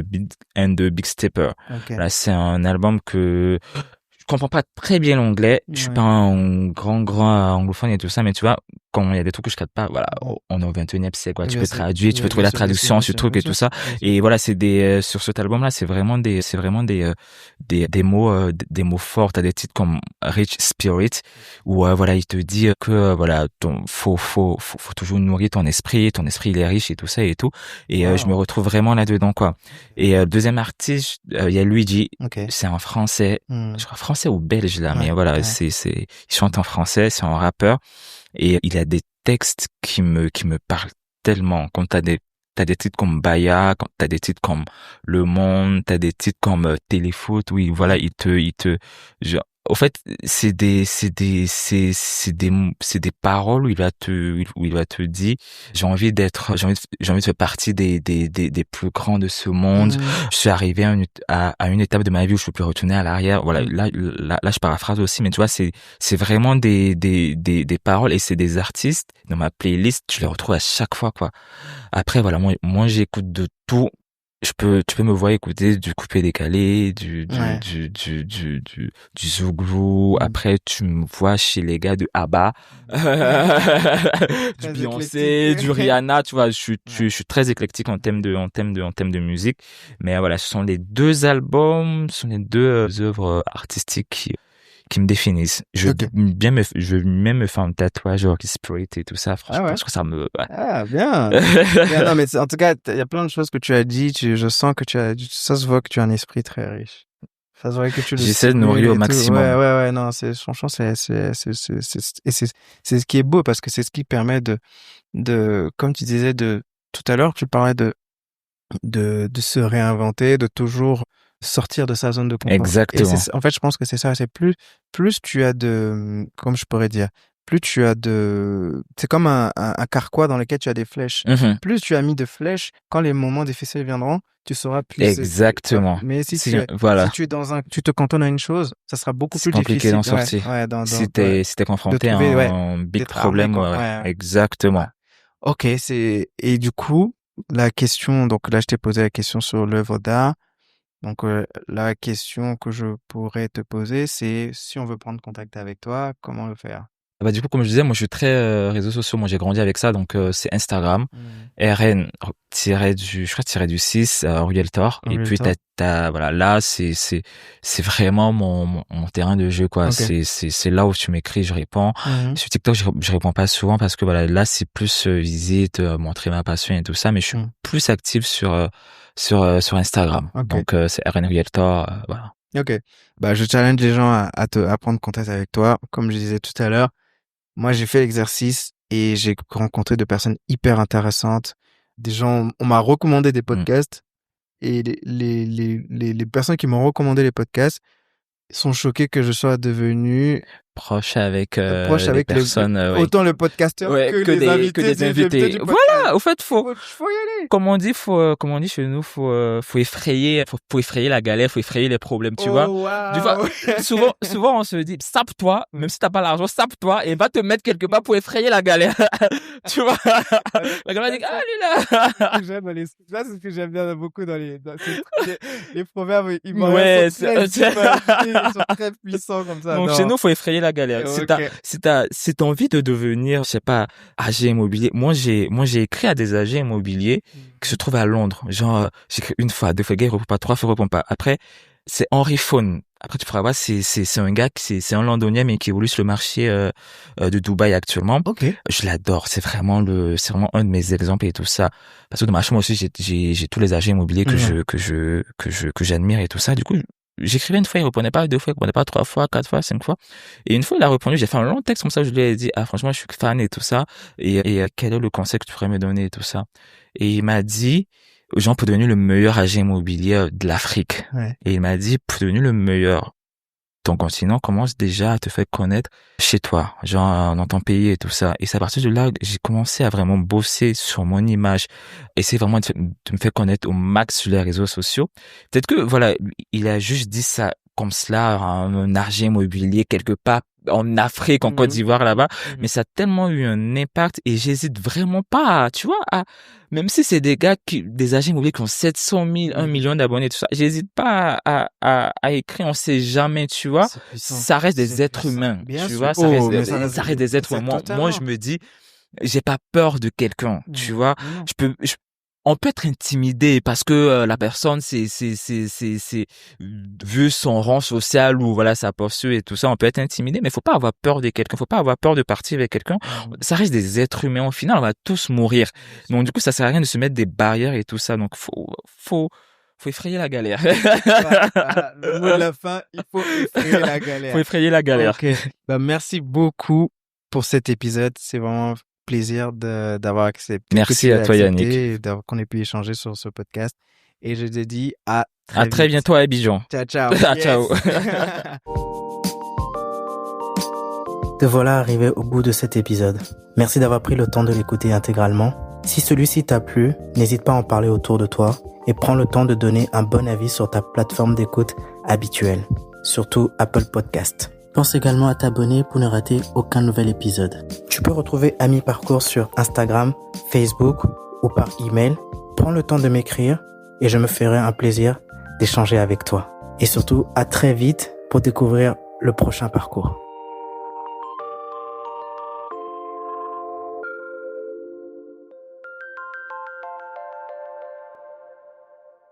the Big Stepper. Ok. Là, c'est un album que je comprends pas très bien l'anglais. Je suis pas un grand anglophone et tout ça, mais tu vois, quand il y a des trucs que je capte pas, voilà, on est au 21e siècle, quoi. Tu peux traduire, tu peux trouver la traduction sur truc et tout ça. Et voilà, c'est sur cet album-là, c'est vraiment des mots forts. T'as des titres comme Rich Spirit, où, voilà, il te dit que, voilà, faut toujours nourrir ton esprit il est riche et tout ça et tout. Et, je me retrouve vraiment là-dedans, quoi. Et, deuxième artiste, il y a Luigi. C'est un français, je crois français ou belge, là, mais voilà, il chante en français, c'est un rappeur. Et il a des textes qui me parlent tellement. Quand t'as des titres comme Baya, quand t'as des titres comme Le Monde, t'as des titres comme Téléfoot, oui, voilà, au fait, c'est des paroles où il va te dire, j'ai envie de faire partie des plus grands de ce monde. Je suis arrivé à une étape de ma vie où je peux plus retourner à l'arrière. Voilà, là, je paraphrase aussi, mais tu vois, c'est vraiment des paroles et c'est des artistes. Dans ma playlist, je les retrouve à chaque fois, quoi. Après, voilà, moi, j'écoute de tout. Tu peux me voir écouter du coupé décalé, du Zouglou. Après, tu me vois chez les gars de ABBA, du Beyoncé, du Rihanna. Tu vois, je suis très éclectique en thème de musique. Mais voilà, ce sont les deux albums, ce sont les deux œuvres artistiques qui me définissent. Je veux même me faire un tatouage genre Spirit et tout ça, franchement, parce que ça me... Ouais. Ah, bien. Bien. Non, mais en tout cas, il y a plein de choses que tu as dit, je sens que ça se voit que tu as un esprit très riche. Ça se voit que tu le J'essaie de nourrir au maximum. Ouais, non, franchement, c'est ce qui est beau parce que c'est ce qui permet comme tu disais tout à l'heure, tu parlais de se réinventer, de toujours sortir de sa zone de confort. Exactement. Et en fait, je pense que c'est ça, c'est plus tu as comme je pourrais dire, plus tu as c'est comme un carquois dans lequel tu as des flèches. Plus tu as mis de flèches, quand les moments difficiles viendront, tu sauras plus. Exactement. Mais si tu es tu te cantonnes à une chose, ça sera beaucoup plus compliqué difficile d'en sortir. Si t'es confronté à un big problème, exactement. Ok, et du coup, la question, donc là, je t'ai posé la question sur l'œuvre d'art. Donc, la question que je pourrais te poser, c'est si on veut prendre contact avec toi, comment le faire? Bah, du coup, comme je disais, moi, je suis très réseaux sociaux. Moi, j'ai grandi avec ça. Donc, c'est Instagram, je crois, tiré du 6, Realtor. Et puis, voilà, là, c'est vraiment mon terrain de jeu, quoi. Okay. C'est là où tu m'écris, je réponds. Sur TikTok, je réponds pas souvent parce que voilà, là, c'est plus visite, montrer ma passion et tout ça. Mais je suis plus actif sur Instagram. Okay. Donc, c'est RN Realtor, voilà. Ok. Bah, je challenge les gens à prendre contact avec toi. Comme je disais tout à l'heure, moi, j'ai fait l'exercice et j'ai rencontré de personnes hyper intéressantes. Des gens, on m'a recommandé des podcasts et les personnes qui m'ont recommandé les podcasts sont choqués que je sois devenu proche avec les personnes autant le podcasteur que les invités. Voilà, au fait, faut y aller. Comme on dit chez nous, faut effrayer la galère, faut effrayer les problèmes, tu vois. Wow. Tu vois, souvent on se dit sape-toi, même si t'as pas l'argent, sape-toi et va te mettre quelque part pour effrayer la galère. Tu vois. La galère dit c'est ce que j'aime bien beaucoup dans les proverbes, ils sont très puissants comme ça. Donc chez nous, faut effrayer la galère. Si t'as envie de devenir, je sais pas, agent immobilier. Moi j'ai écrit à des agents immobiliers qui se trouvent à Londres. Genre, j'écris une fois, deux fois, gars, il répond pas, trois fois, il répond pas. Après, c'est Henry Phone. Après, tu pourras voir, c'est un gars c'est un Londonien, mais qui évolue sur le marché, de Dubaï actuellement. Okay. Je l'adore. C'est vraiment un de mes exemples et tout ça. Parce que dans ma chambre aussi, j'ai tous les agents immobiliers que j'admire et tout ça. Du coup, j'écrivais une fois, il répondait pas, deux fois, il répondait pas, trois fois, quatre fois, cinq fois. Et une fois, il a répondu, j'ai fait un long texte comme ça, je lui ai dit, franchement, je suis fan et tout ça. Et quel est le conseil que tu pourrais me donner et tout ça? Et il m'a dit, Jean, pour devenir le meilleur agent immobilier de l'Afrique. Ouais. Et il m'a dit, pour devenir le meilleur, ton continent commence déjà à te faire connaître chez toi, genre dans ton pays et tout ça. Et c'est à partir de là que j'ai commencé à vraiment bosser sur mon image, essayer vraiment de me faire connaître au max sur les réseaux sociaux. Peut-être que voilà, il a juste dit ça comme cela, un argent immobilier quelque part en Afrique, en Côte d'Ivoire là-bas, mais ça a tellement eu un impact et j'hésite vraiment pas, tu vois, même si c'est des gars des agents immobiliers qui ont 700 000, 1 million d'abonnés, tout ça, j'hésite pas à écrire, on sait jamais, tu vois, ça reste des êtres humains, tu vois, ça reste des êtres humains. Moi, je me dis, j'ai pas peur de quelqu'un, tu vois, on peut être intimidé parce que la personne c'est vu son rang social ou voilà sa posture et tout ça, on peut être intimidé, mais faut pas avoir peur de quelqu'un, faut pas avoir peur de partir avec quelqu'un. Ça reste des êtres humains, au final on va tous mourir. Donc du coup ça sert à rien de se mettre des barrières et tout ça. Donc faut effrayer la galère. Voilà, le mot de la fin, il faut effrayer la galère. Faut effrayer la galère. Ok. Merci beaucoup pour cet épisode. C'est vraiment plaisir d'avoir accepté. Merci à toi, Yannick. Qu'on ait pu échanger sur ce podcast. Et je te dis à très bientôt à Abidjan. Ciao, ciao. Ciao. Te voilà arrivé au bout de cet épisode. Merci d'avoir pris le temps de l'écouter intégralement. Si celui-ci t'a plu, n'hésite pas à en parler autour de toi et prends le temps de donner un bon avis sur ta plateforme d'écoute habituelle, surtout Apple Podcast. Pense également à t'abonner pour ne rater aucun nouvel épisode. Tu peux retrouver Ami Parcours sur Instagram, Facebook ou par email. Prends le temps de m'écrire et je me ferai un plaisir d'échanger avec toi. Et surtout, à très vite pour découvrir le prochain parcours.